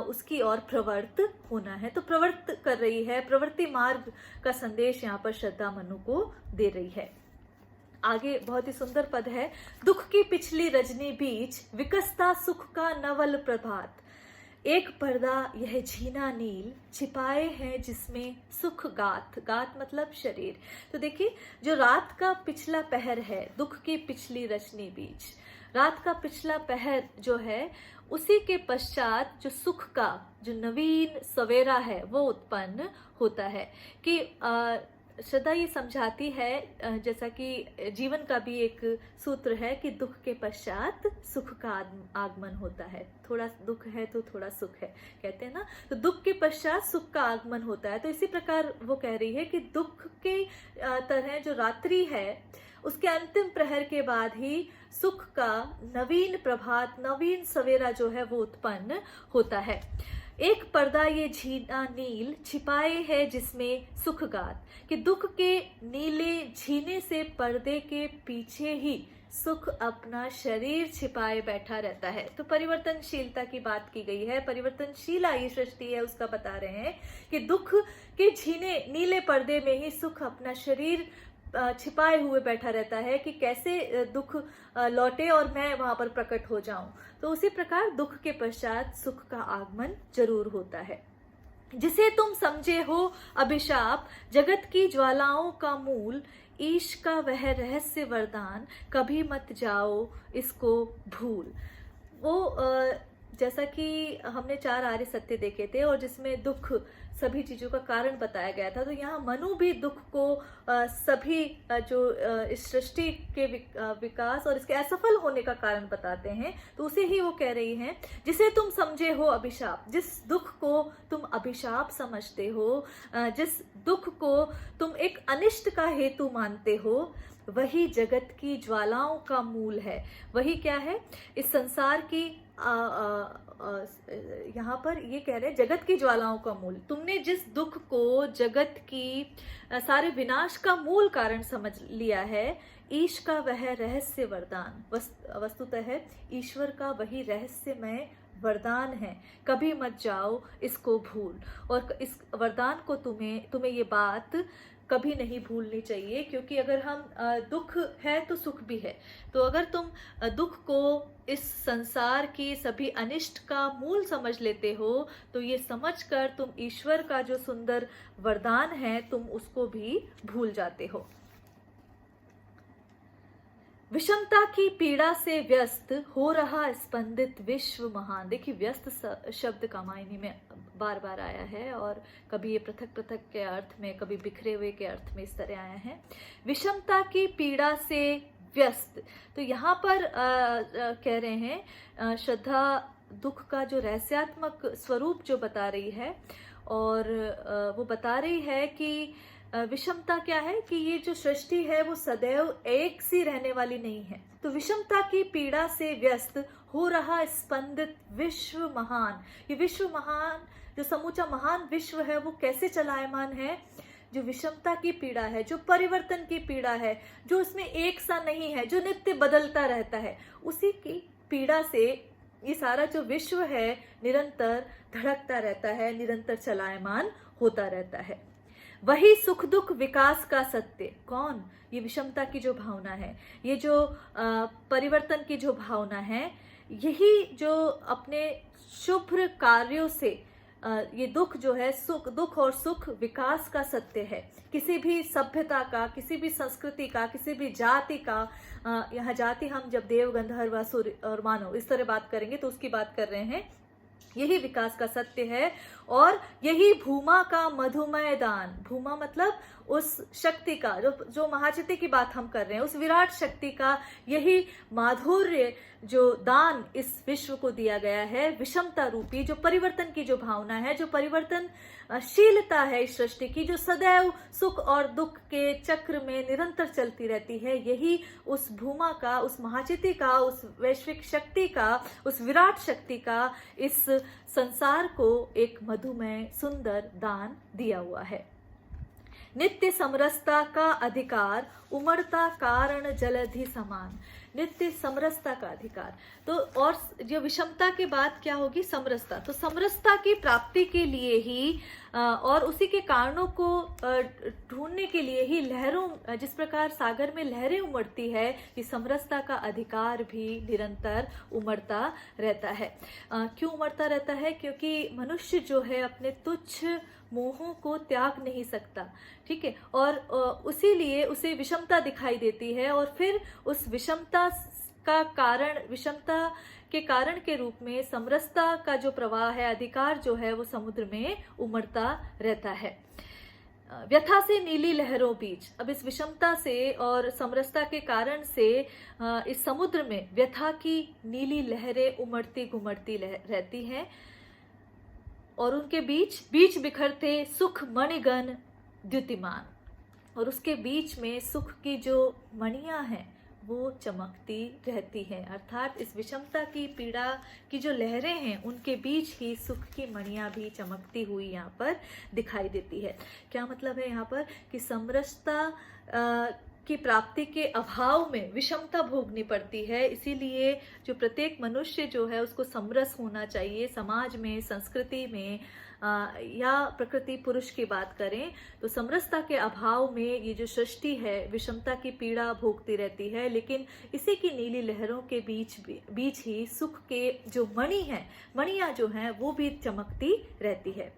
उसकी ओर प्रवृत्त होना है। तो प्रवृत्त कर रही है, प्रवृत्ति मार्ग का संदेश यहाँ पर श्रद्धा मनु को दे रही है। आगे बहुत ही सुंदर पद है। दुख की पिछली रजनी बीच, विकसता सुख का नवल प्रभात। एक पर्दा यह झीना नील, छिपाए हैं जिसमें सुख गाथ। गाथ मतलब शरीर। तो देखिए, जो रात का पिछला पहर है, दुख की पिछली रजनी बीच, रात का पिछला पहर जो है उसी के पश्चात जो सुख का जो नवीन सवेरा है वो उत्पन्न होता है। कि श्रद्धा ये समझाती है, जैसा कि जीवन का भी एक सूत्र है कि दुख के पश्चात सुख का आगमन होता है। थोड़ा दुख है तो थोड़ा सुख है, कहते हैं ना। तो दुख के पश्चात सुख का आगमन होता है। तो इसी प्रकार वो कह रही है कि दुख के तरह जो रात्रि है उसके अंतिम प्रहर के बाद ही सुख का नवीन प्रभात, नवीन सवेरा जो है वो उत्पन्न होता है। एक पर्दा ये झीना नील छिपाए है जिसमें सुख गात, कि दुख के नीले झीने से पर्दे के पीछे ही सुख अपना शरीर छिपाए बैठा रहता है। तो परिवर्तनशीलता की बात की गई है, परिवर्तनशील ये सृष्टि है उसका बता रहे हैं कि दुख के झीने नीले पर्दे में ही सुख अपना शरीर छिपाए हुए बैठा रहता है कि कैसे दुख लौटे और मैं वहां पर प्रकट हो जाऊं। तो उसी प्रकार दुख के पश्चात सुख का आगमन जरूर होता है। जिसे तुम समझे हो अभिशाप, जगत की ज्वालाओं का मूल, ईश का वह रहस्य वरदान, कभी मत जाओ इसको भूल। वो जैसा कि हमने 4 आर्य सत्य देखे थे और जिसमें दुख सभी चीजों का कारण बताया गया था, तो यहाँ मनु भी दुख को सभी जो इस सृष्टि के विकास और इसके असफल होने का कारण बताते हैं। तो उसे ही वो कह रही हैं, जिसे तुम समझे हो अभिशाप, जिस दुख को तुम अभिशाप समझते हो, जिस दुख को तुम एक अनिष्ट का हेतु मानते हो, वही जगत की ज्वालाओं का मूल है। वही क्या है? इस संसार की यहाँ पर ये कह रहे हैं जगत की ज्वालाओं का मूल। तुमने जिस दुख को जगत की सारे विनाश का मूल कारण समझ लिया है, ईश का वह रहस्य वरदान, वस्तुतः ईश्वर का वही रहस्यमय वरदान है, कभी मत जाओ इसको भूल। और इस वरदान को तुम्हें ये बात कभी नहीं भूलनी चाहिए, क्योंकि अगर हम दुख है तो सुख भी है। तो अगर तुम दुख को इस संसार की सभी अनिष्ट का मूल समझ लेते हो, तो ये समझकर तुम ईश्वर का जो सुंदर वरदान है तुम उसको भी भूल जाते हो। विषमता की पीड़ा से व्यस्त हो रहा स्पंदित विश्व महान। देखिए, व्यस्त शब्द का मायने में बार बार आया है और कभी ये पृथक पृथक के अर्थ में, कभी बिखरे हुए के अर्थ में इस तरह आया है। विषमता की पीड़ा से व्यस्त, तो यहाँ पर कह रहे हैं श्रद्धा दुख का जो रहस्यात्मक स्वरूप जो बता रही है, और वो बता रही है कि विषमता क्या है कि ये जो सृष्टि है वो सदैव एक सी रहने वाली नहीं है। तो विषमता की पीड़ा से व्यस्त हो रहा स्पंदित विश्व महान, ये विश्व महान जो समूचा महान विश्व है वो कैसे चलायमान है? जो विषमता की पीड़ा है, जो परिवर्तन की पीड़ा है, जो उसमें एक सा नहीं है, जो नित्य बदलता रहता है, उसी की पीड़ा से ये सारा जो विश्व है निरंतर धड़कता रहता है, निरंतर चलायमान होता रहता है। वही सुख दुख विकास का सत्य। कौन? ये विषमता की जो भावना है, ये जो परिवर्तन की जो भावना है, यही जो अपने शुभ कार्यों से ये दुख जो है, सुख दुख और सुख विकास का सत्य है। किसी भी सभ्यता का, किसी भी संस्कृति का, किसी भी जाति का, यहाँ जाति हम जब देव गंधर्व असुर और मानव इस तरह बात करेंगे तो उसकी बात कर रहे हैं। यही विकास का सत्य है और यही भूमा का मधुमय दान। भूमा मतलब उस शक्ति का, जो महाचिति की बात हम कर रहे हैं, उस विराट शक्ति का यही माधुर्य जो दान इस विश्व को दिया गया है, विषमता रूपी जो परिवर्तन की जो भावना है, जो परिवर्तनशीलता है इस सृष्टि की, जो सदैव सुख और दुख के चक्र में निरंतर चलती रहती है, यही उस भूमा का, उस महाचिति का, उस वैश्विक शक्ति का, उस विराट शक्ति का इस संसार को एक मधुमय सुंदर दान दिया हुआ है। नित्य समरसता का अधिकार, उमड़ता कारण जलधि समान। नित्य समरसता का अधिकार, तो और जो विषमता के बाद क्या होगी? समरसता। तो समरसता की प्राप्ति के लिए ही और उसी के कारणों को ढूंढने के लिए ही लहरों, जिस प्रकार सागर में लहरें उमड़ती है, ये समरसता का अधिकार भी निरंतर उमड़ता रहता है। क्यों उमड़ता रहता है? क्योंकि मनुष्य जो है अपने तुच्छ मोहों को त्याग नहीं सकता, ठीक है, और उसी लिए उसे विषमता दिखाई देती है और फिर उस विषमता का कारण, विषमता के कारण के रूप में समरसता का जो प्रवाह है, अधिकार जो है, वो समुद्र में उमड़ता रहता है। व्यथा से नीली लहरों बीच, अब इस विषमता से और समरसता के कारण से इस समुद्र में व्यथा की नीली लहरें उमड़ती घुमड़ती रहती हैं, और उनके बीच बीच बिखरते सुख मणिगण द्युतिमान, और उसके बीच में सुख की जो मणियां हैं वो चमकती रहती हैं। अर्थात इस विषमता की, पीड़ा की जो लहरें हैं, उनके बीच ही सुख की मणियां भी चमकती हुई यहाँ पर दिखाई देती है। क्या मतलब है यहाँ पर कि समरसता की प्राप्ति के अभाव में विषमता भोगनी पड़ती है। इसीलिए जो प्रत्येक मनुष्य जो है उसको समरस होना चाहिए। समाज में, संस्कृति में या प्रकृति पुरुष की बात करें तो समरसता के अभाव में ये जो सृष्टि है विषमता की पीड़ा भोगती रहती है, लेकिन इसी की नीली लहरों के बीच ही सुख के जो मणि हैं, मणियां जो हैं वो भी चमकती रहती है।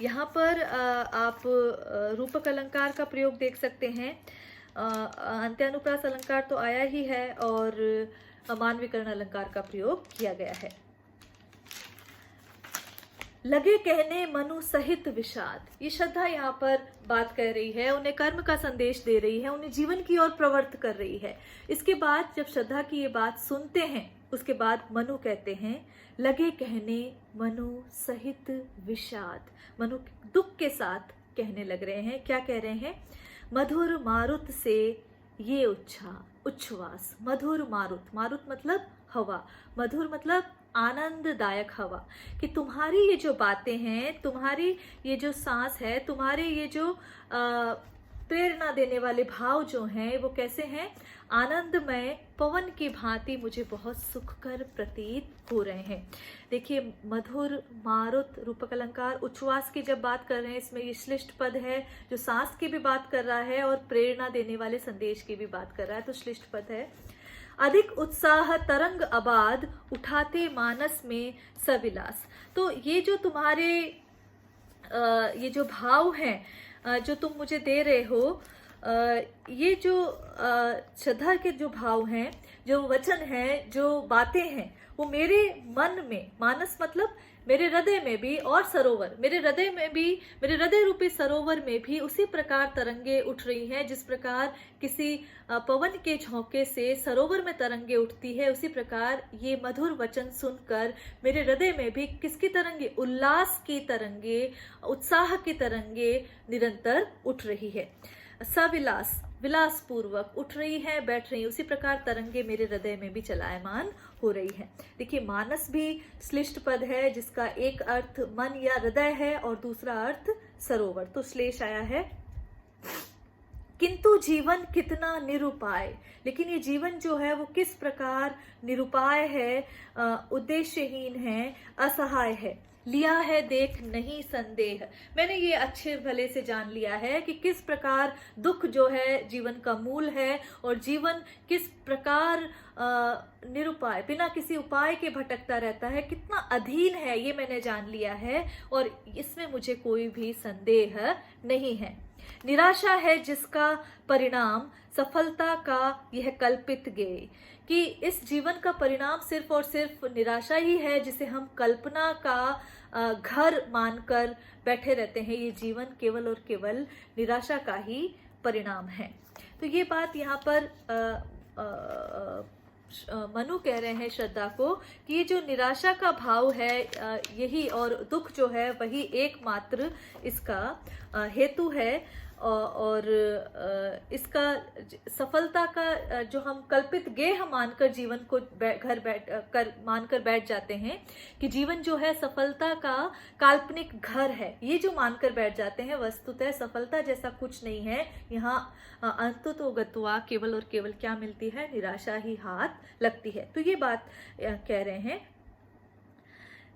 यहाँ पर आप रूपक अलंकार का प्रयोग देख सकते हैं। अंत्यानुप्रास अलंकार तो आया ही है और मानवीकरण अलंकार का प्रयोग किया गया है। लगे कहने मनु सहित विषाद, ये श्रद्धा यहाँ पर बात कर रही है, उन्हें कर्म का संदेश दे रही है, उन्हें जीवन की ओर प्रवृत्त कर रही है। इसके बाद जब श्रद्धा की ये बात सुनते हैं, उसके बाद मनु कहते हैं लगे कहने मनु सहित विषाद, मनु दुख के साथ कहने लग रहे हैं। क्या कह रहे हैं? मधुर मारुत से ये उच्छ्वास, मधुर मारुत, मारुत मतलब हवा, मधुर मतलब आनंददायक हवा, कि तुम्हारी ये जो बातें हैं, तुम्हारी ये जो सांस है, तुम्हारे ये जो प्रेरणा देने वाले भाव जो हैं वो कैसे हैं? आनंदमय पवन की भांति मुझे बहुत सुखकर प्रतीत हो रहे हैं। देखिए, मधुर मारुत रूपक अलंकार उच्छ्वास की जब बात कर रहे हैं, इसमें ये श्लिष्ट पद है जो सांस की भी बात कर रहा है और प्रेरणा देने वाले संदेश की भी बात कर रहा है, तो श्लिष्ट पद है। अधिक उत्साह तरंग आबाद उठाते मानस में सविलास, तो ये जो तुम्हारे ये जो भाव हैं जो तुम मुझे दे रहे हो, ये जो श्रद्धा के जो भाव हैं, जो वचन हैं, जो बातें हैं, वो मेरे मन में, मानस मतलब मेरे हृदय में भी, और सरोवर, मेरे हृदय में भी, मेरे हृदय रूपी सरोवर में भी उसी प्रकार तरंगे उठ रही हैं जिस प्रकार किसी पवन के झोंके से सरोवर में तरंगे उठती है। उसी प्रकार ये मधुर वचन सुनकर मेरे हृदय में भी किसकी तरंगे? उल्लास की तरंगे, उत्साह की तरंगे निरंतर उठ रही है। सविलास, विलास पूर्वक उठ रही है, बैठ रही है, उसी प्रकार तरंगे मेरे हृदय में भी चलायमान हो रही है। देखिए, मानस भी श्लिष्ट पद है जिसका एक अर्थ मन या हृदय है और दूसरा अर्थ सरोवर, तो श्लेष आया है। किंतु जीवन कितना निरुपाय, लेकिन ये जीवन जो है वो किस प्रकार निरुपाय है, उद्देश्यहीन है, असहाय है। लिया है देख नहीं संदेह, मैंने ये अच्छे भले से जान लिया है कि किस प्रकार दुख जो है जीवन का मूल है और जीवन किस प्रकार निरुपाय, बिना किसी उपाय के भटकता रहता है, कितना अधीन है, ये मैंने जान लिया है और इसमें मुझे कोई भी संदेह नहीं है। निराशा है जिसका परिणाम सफलता का यह कल्पित गेय, कि इस जीवन का परिणाम सिर्फ और सिर्फ निराशा ही है जिसे हम कल्पना का घर मानकर बैठे रहते हैं। ये जीवन केवल और केवल निराशा का ही परिणाम है। तो ये बात यहाँ पर मनु कह रहे हैं श्रद्धा को कि ये जो निराशा का भाव है यही, और दुख जो है वही एकमात्र इसका हेतु है, और इसका सफलता का जो हम कल्पित गेह मानकर जीवन को घर मानकर बैठ जाते हैं कि जीवन जो है सफलता का काल्पनिक घर है, ये जो मानकर बैठ जाते हैं, वस्तुतः सफलता जैसा कुछ नहीं है। यहाँ अंततो गत्वा केवल और केवल क्या मिलती है? निराशा ही हाथ लगती है। तो ये बात कह रहे हैं।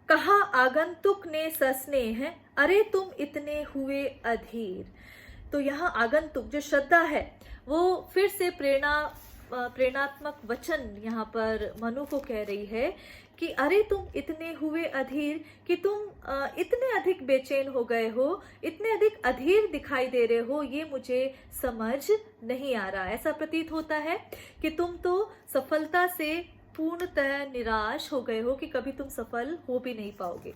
कहा आगंतुक ने सस्नेह, अरे तुम इतने हुए अधीर। तो यहाँ आगंतुक जो श्रद्धा है वो फिर से प्रेरणा प्रेरणात्मक वचन यहाँ पर मनु को कह रही है कि अरे तुम इतने हुए अधीर कि तुम इतने अधिक बेचैन हो गए हो, इतने अधिक अधीर दिखाई दे रहे हो, ये मुझे समझ नहीं आ रहा। ऐसा प्रतीत होता है कि तुम तो सफलता से पूर्णतः निराश हो गए हो कि कभी तुम सफल हो भी नहीं पाओगे।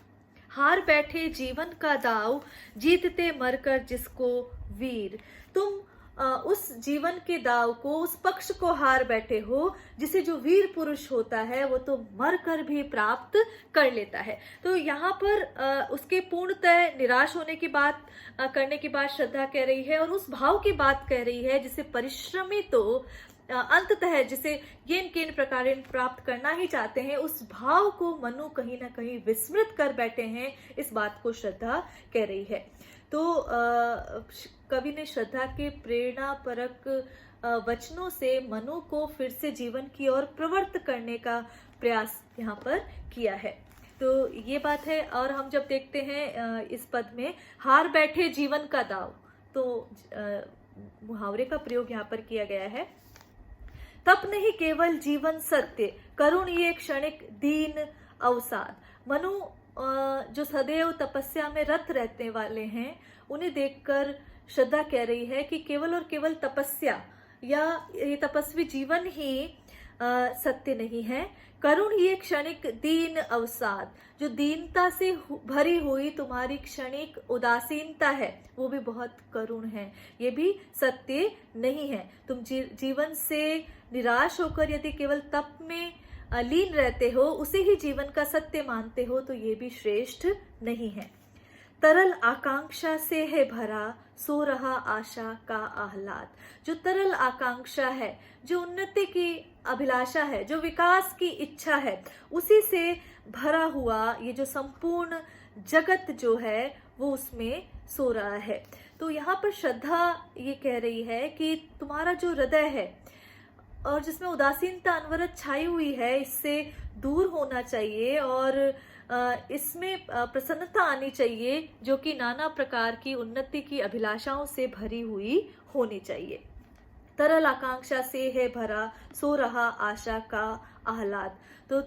हार बैठे जीवन का दाव, जीतते मरकर जिसको वीर। तुम उस जीवन के दाव को, उस पक्ष को हार बैठे हो जिसे जो वीर पुरुष होता है वो तो मर कर भी प्राप्त कर लेता है। तो यहाँ पर उसके पूर्णतः निराश होने की बात करने की बात श्रद्धा कह रही है, और उस भाव की बात कह रही है जिसे परिश्रमी तो अंततः जिसे येन केन प्रकार प्राप्त करना ही चाहते हैं, उस भाव को मनु कहीं ना कहीं विस्मृत कर बैठे हैं। इस बात को श्रद्धा कह रही है। तो कवि ने श्रद्धा के प्रेरणा परक वचनों से मनु को फिर से जीवन की ओर प्रवृत्त करने का प्रयास यहाँ पर किया है। तो ये बात है। और हम जब देखते हैं इस पद में हार बैठे जीवन का दाव, तो मुहावरे का प्रयोग यहाँ पर किया गया है। तप नहीं केवल जीवन सत्य, करुण ये क्षणिक दीन अवसाद। मनु जो सदैव तपस्या में रत रहने वाले हैं, उन्हें देखकर श्रद्धा कह रही है कि केवल और केवल तपस्या या ये तपस्वी जीवन ही सत्य नहीं है। करुण ये क्षणिक दीन अवसाद, जो दीनता से भरी हुई तुम्हारी क्षणिक उदासीनता है वो भी बहुत करुण है, ये भी सत्य नहीं है। तुम जीवन से निराश होकर यदि केवल तप में लीन रहते हो, उसे ही जीवन का सत्य मानते हो, तो ये भी श्रेष्ठ नहीं है। तरल आकांक्षा से है भरा, सो रहा आशा का आह्लाद। जो तरल आकांक्षा है, जो उन्नति की अभिलाषा है, जो विकास की इच्छा है, उसी से भरा हुआ ये जो संपूर्ण जगत जो है वो उसमें सो रहा है। तो यहाँ पर श्रद्धा ये कह रही है कि तुम्हारा जो हृदय है और जिसमें उदासीनता अनवरत छाई हुई है, इससे दूर होना चाहिए और इसमें प्रसन्नता आनी चाहिए, जो कि नाना प्रकार की उन्नति की अभिलाषाओं से भरी हुई होनी चाहिए। तरल आकांक्षा से है भरा, सो रहा आशा का आह्लाद। तो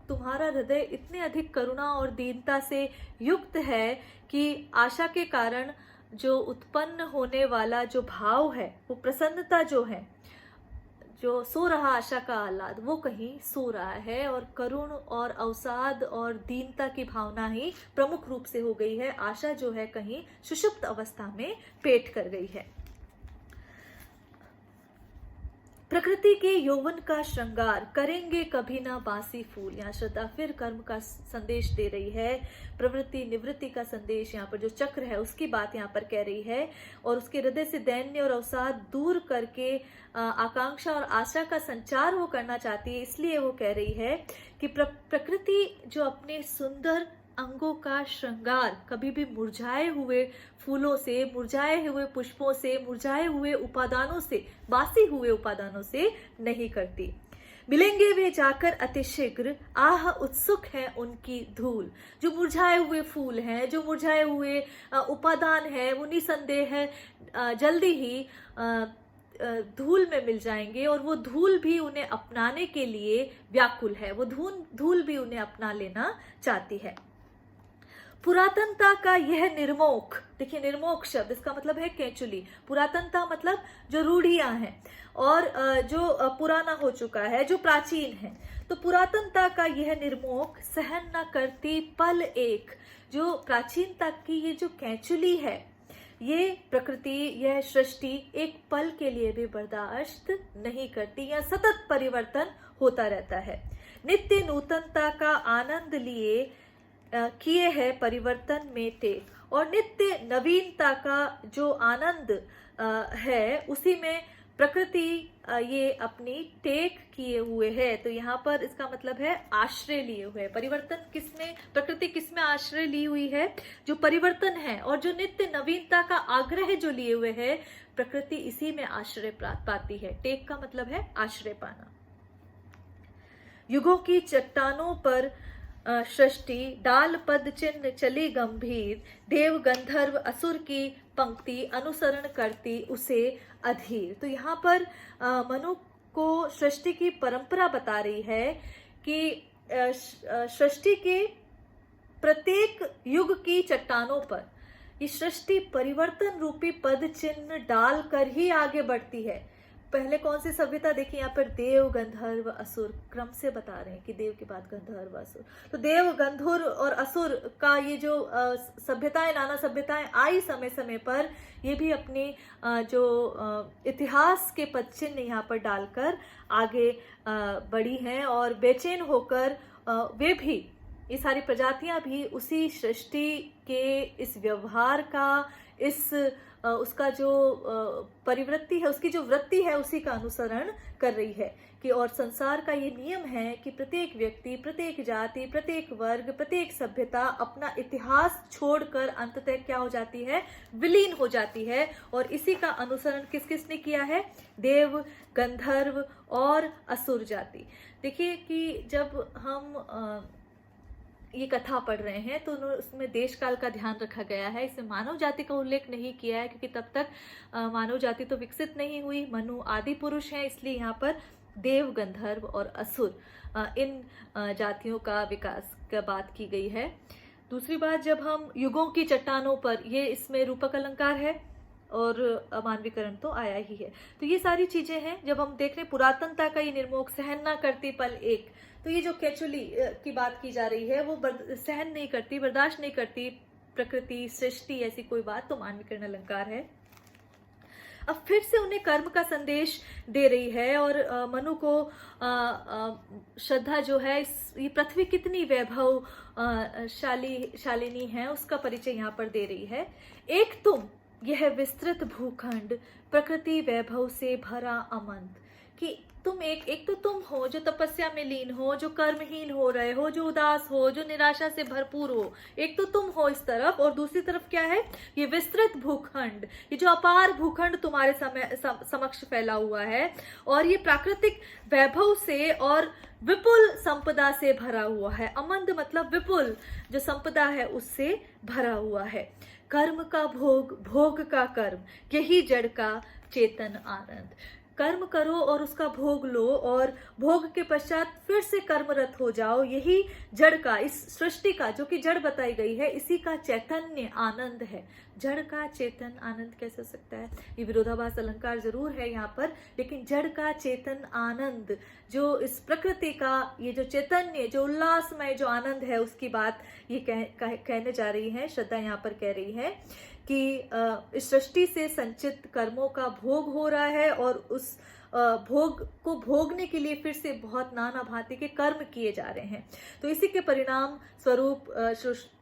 तुम्हारा हृदय इतने अधिक करुणा और दीनता से युक्त है कि आशा के कारण जो उत्पन्न होने वाला जो भाव है, वो प्रसन्नता जो है, जो सो रहा आशा का आह्लाद, वो कहीं सो रहा है और करुण और अवसाद और दीनता की भावना ही प्रमुख रूप से हो गई है। आशा जो है कहीं सुषुप्त अवस्था में पेट कर गई है। प्रकृति के यौवन का श्रृंगार करेंगे कभी ना बासी फूल। यहाँ श्रद्धा फिर कर्म का संदेश दे रही है, प्रवृत्ति निवृत्ति का संदेश, यहाँ पर जो चक्र है उसकी बात यहाँ पर कह रही है, और उसके हृदय से दैन्य और अवसाद दूर करके आकांक्षा और आशा का संचार वो करना चाहती है। इसलिए वो कह रही है कि प्रकृति जो अपने सुंदर अंगों का श्रृंगार कभी भी मुरझाए हुए फूलों से, मुरझाए हुए पुष्पों से, मुरझाए हुए उपादानों से, बासी हुए उपादानों से नहीं करती। मिलेंगे वे जाकर अतिशीघ्र, आह उत्सुक है उनकी धूल। जो मुरझाए हुए फूल हैं, जो मुरझाए हुए उपादान है, वो निसंदेह है जल्दी ही धूल में मिल जाएंगे, और वो धूल भी उन्हें अपनाने के लिए व्याकुल है, वो धूल भी उन्हें अपना लेना चाहती है। पुरातनता का यह निर्मोख, देखिए निर्मोख शब्द इसका मतलब है केंचुली। पुरातनता मतलब जो रूढ़ियां हैं और जो पुराना हो चुका है, जो प्राचीन है। तो पुरातनता का यह निर्मोख सहन न करती पल एक। जो प्राचीनता की ये जो केंचुली है, ये प्रकृति, यह सृष्टि एक पल के लिए भी बर्दाश्त नहीं करती। यह सतत परिवर्तन होता रहता है। नित्य नूतनता का आनंद लिए किए है परिवर्तन में टेक, और नित्य नवीनता का जो आनंद है उसी में प्रकृति ये अपनी टेक किए हुए है। तो यहाँ पर इसका मतलब है आश्रय लिए हुए। परिवर्तन किसमें, प्रकृति किसमें आश्रय ली हुई है? जो परिवर्तन है और जो नित्य नवीनता का आग्रह जो लिए हुए है, प्रकृति इसी में आश्रय पाती है। टेक का मतलब है आश्रय पाना। युगों की चट्टानों पर सृष्टि डाल पद चिन्ह चली गंभीर, देव गंधर्व असुर की पंक्ति अनुसरण करती उसे अधीर। तो यहाँ पर मनु को सृष्टि की परंपरा बता रही है कि सृष्टि के प्रत्येक युग की चट्टानों पर ये सृष्टि परिवर्तन रूपी पद चिन्ह डालकर ही आगे बढ़ती है। पहले कौन सी सभ्यता देखिए, यहाँ पर देव, गंधर्व, असुर क्रम से बता रहे हैं कि देव के बाद गंधर्व, असुर। तो देव, गंधर्व और असुर का ये जो सभ्यताएं, नाना सभ्यताएं आई समय समय पर, ये भी अपने जो इतिहास के पद चिन्ह यहाँ पर डालकर आगे बढ़ी हैं और बेचैन होकर वे भी, ये सारी प्रजातियां भी उसी सृष्टि के इस व्यवहार का, इस उसका जो परिवृत्ति है, उसकी जो वृत्ति है, उसी का अनुसरण कर रही है कि, और संसार का ये नियम है कि प्रत्येक व्यक्ति, प्रत्येक जाति, प्रत्येक वर्ग, प्रत्येक सभ्यता अपना इतिहास छोड़कर अंततः क्या हो जाती है, विलीन हो जाती है। और इसी का अनुसरण किस किसने किया है, देव, गंधर्व और असुर जाति। देखिए कि जब हम ये कथा पढ़ रहे हैं तो उसमें देश काल का ध्यान रखा गया है, इसमें मानव जाति का उल्लेख नहीं किया है क्योंकि तब तक मानव जाति तो विकसित नहीं हुई, मनु आदि पुरुष हैं, इसलिए यहाँ पर देव, गंधर्व और असुर इन जातियों का विकास का बात की गई है। दूसरी बात, जब हम युगों की चट्टानों पर, ये इसमें रूपक अलंकार है और मानवीकरण तो आया ही है। तो ये सारी चीजें हैं। जब हम देख रहे हैं पुरातनता का ये निर्मोह, सहन ना करती पल एक, तो ये जो केचुली की बात की जा रही है वो सहन नहीं करती, बर्दाश्त नहीं करती प्रकृति, सृष्टि, ऐसी कोई बात, तो मानवीकरण अलंकार है। अब फिर से उन्हें कर्म का संदेश दे रही है और मनु को श्रद्धा जो है, ये पृथ्वी कितनी वैभव शालिनी है उसका परिचय यहाँ पर दे रही है। एक तुम, यह विस्तृत भूखंड, प्रकृति वैभव से भरा अमंत, कि तुम एक तो तुम हो जो तपस्या में लीन हो, जो कर्महीन हो रहे हो, जो उदास हो, जो निराशा से भरपूर हो, एक तो तुम हो इस तरफ, और दूसरी तरफ क्या है, ये विस्तृत भूखंड, ये जो अपार भूखंड तुम्हारे समक्ष फैला हुआ है, और ये प्राकृतिक वैभव से और विपुल संपदा से भरा हुआ है। अमंद मतलब विपुल, जो संपदा है उससे भरा हुआ है। कर्म का भोग, भोग का कर्म, यही जड़ का चेतन आनंद। कर्म करो और उसका भोग लो, और भोग के पश्चात फिर से कर्मरत हो जाओ, यही जड़ का, इस सृष्टि का जो कि जड़ बताई गई है, इसी का चैतन्य आनंद है। जड़ का चेतन आनंद कैसे हो सकता है, ये विरोधाभास अलंकार जरूर है यहाँ पर, लेकिन जड़ का चेतन आनंद, जो इस प्रकृति का ये जो चैतन्य, जो उल्लासमय जो आनंद है, उसकी बात ये कहने जा रही है। श्रद्धा यहाँ पर कह रही है कि इस सृष्टि से संचित कर्मों का भोग हो रहा है, और उस भोग को भोगने के लिए फिर से बहुत नाना भांति के कर्म किए जा रहे हैं। तो इसी के परिणाम स्वरूप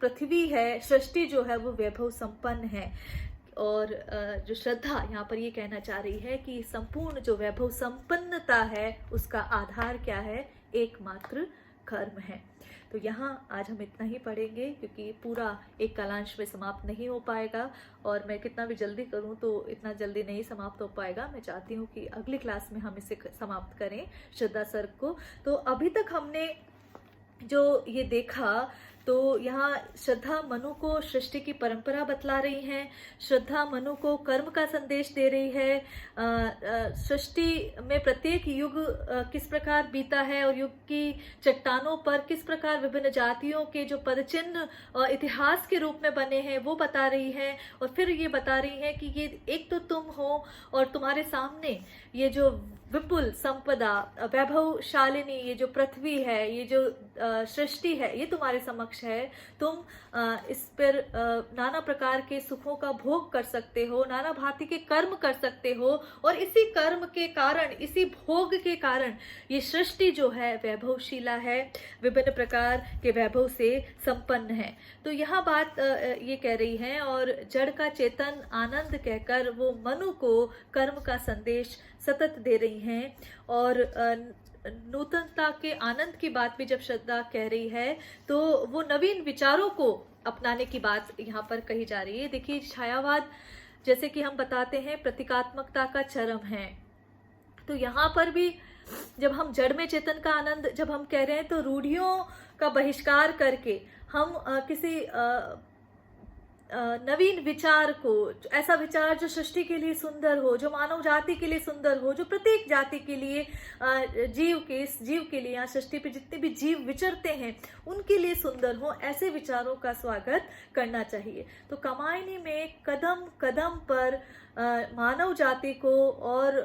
पृथ्वी है, सृष्टि जो है वो वैभव संपन्न है। और जो श्रद्धा यहाँ पर ये कहना चाह रही है कि संपूर्ण जो वैभव संपन्नता है उसका आधार क्या है, एकमात्र कर्म है। तो यहाँ आज हम इतना ही पढ़ेंगे क्योंकि पूरा एक कालांश में समाप्त नहीं हो पाएगा, और मैं कितना भी जल्दी करूँ तो इतना जल्दी नहीं समाप्त हो पाएगा। मैं चाहती हूँ कि अगली क्लास में हम इसे समाप्त करें, श्रद्धा सर्ग को। तो अभी तक हमने जो ये देखा, तो यहाँ श्रद्धा मनु को सृष्टि की परंपरा बतला रही हैं, श्रद्धा मनु को कर्म का संदेश दे रही है, सृष्टि में प्रत्येक युग किस प्रकार बीता है और युग की चट्टानों पर किस प्रकार विभिन्न जातियों के जो पदचिन्ह इतिहास के रूप में बने हैं वो बता रही है। और फिर ये बता रही है कि ये एक तो तुम हो, और तुम्हारे सामने ये जो विपुल संपदा, वैभवशालिनी, ये जो पृथ्वी है, ये जो सृष्टि है, ये तुम्हारे समक्ष है। तुम इस पर नाना प्रकार के सुखों का भोग कर सकते हो, नाना भांति के कर्म कर सकते हो, और इसी कर्म के कारण, इसी भोग के कारण ये सृष्टि जो है वैभवशीला है, विभिन्न प्रकार के वैभव से संपन्न है। तो यहाँ बात ये कह रही है, और जड़ का चेतन आनंद कहकर वो मनु को कर्म का संदेश सतत दे रही हैं। और नूतनता के आनंद की बात भी जब श्रद्धा कह रही है तो वो नवीन विचारों को अपनाने की बात यहाँ पर कही जा रही है। देखिए, छायावाद जैसे कि हम बताते हैं प्रतीकात्मकता का चरम है, तो यहाँ पर भी जब हम जड़ में चेतन का आनंद जब हम कह रहे हैं तो रूढ़ियों का बहिष्कार करके हम किसी नवीन विचार को, ऐसा विचार जो सृष्टि के लिए सुंदर हो, जो मानव जाति के लिए सुंदर हो, जो प्रत्येक जाति के लिए, जीव के लिए, यहाँ सृष्टि पे जितने भी जीव विचरते हैं उनके लिए सुंदर हो, ऐसे विचारों का स्वागत करना चाहिए। तो कामायनी में कदम कदम पर मानव जाति को और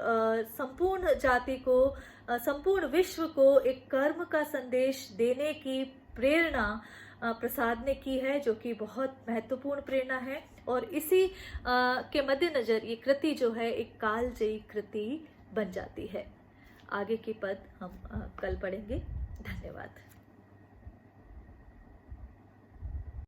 संपूर्ण जाति को, संपूर्ण विश्व को एक कर्म का संदेश देने की प्रेरणा प्रसाद ने की है, जो कि बहुत महत्वपूर्ण प्रेरणा है। और इसी के मद्देनजर ये कृति जो है एक कालजयी कृति बन जाती है। आगे की पद हम कल पढ़ेंगे। धन्यवाद।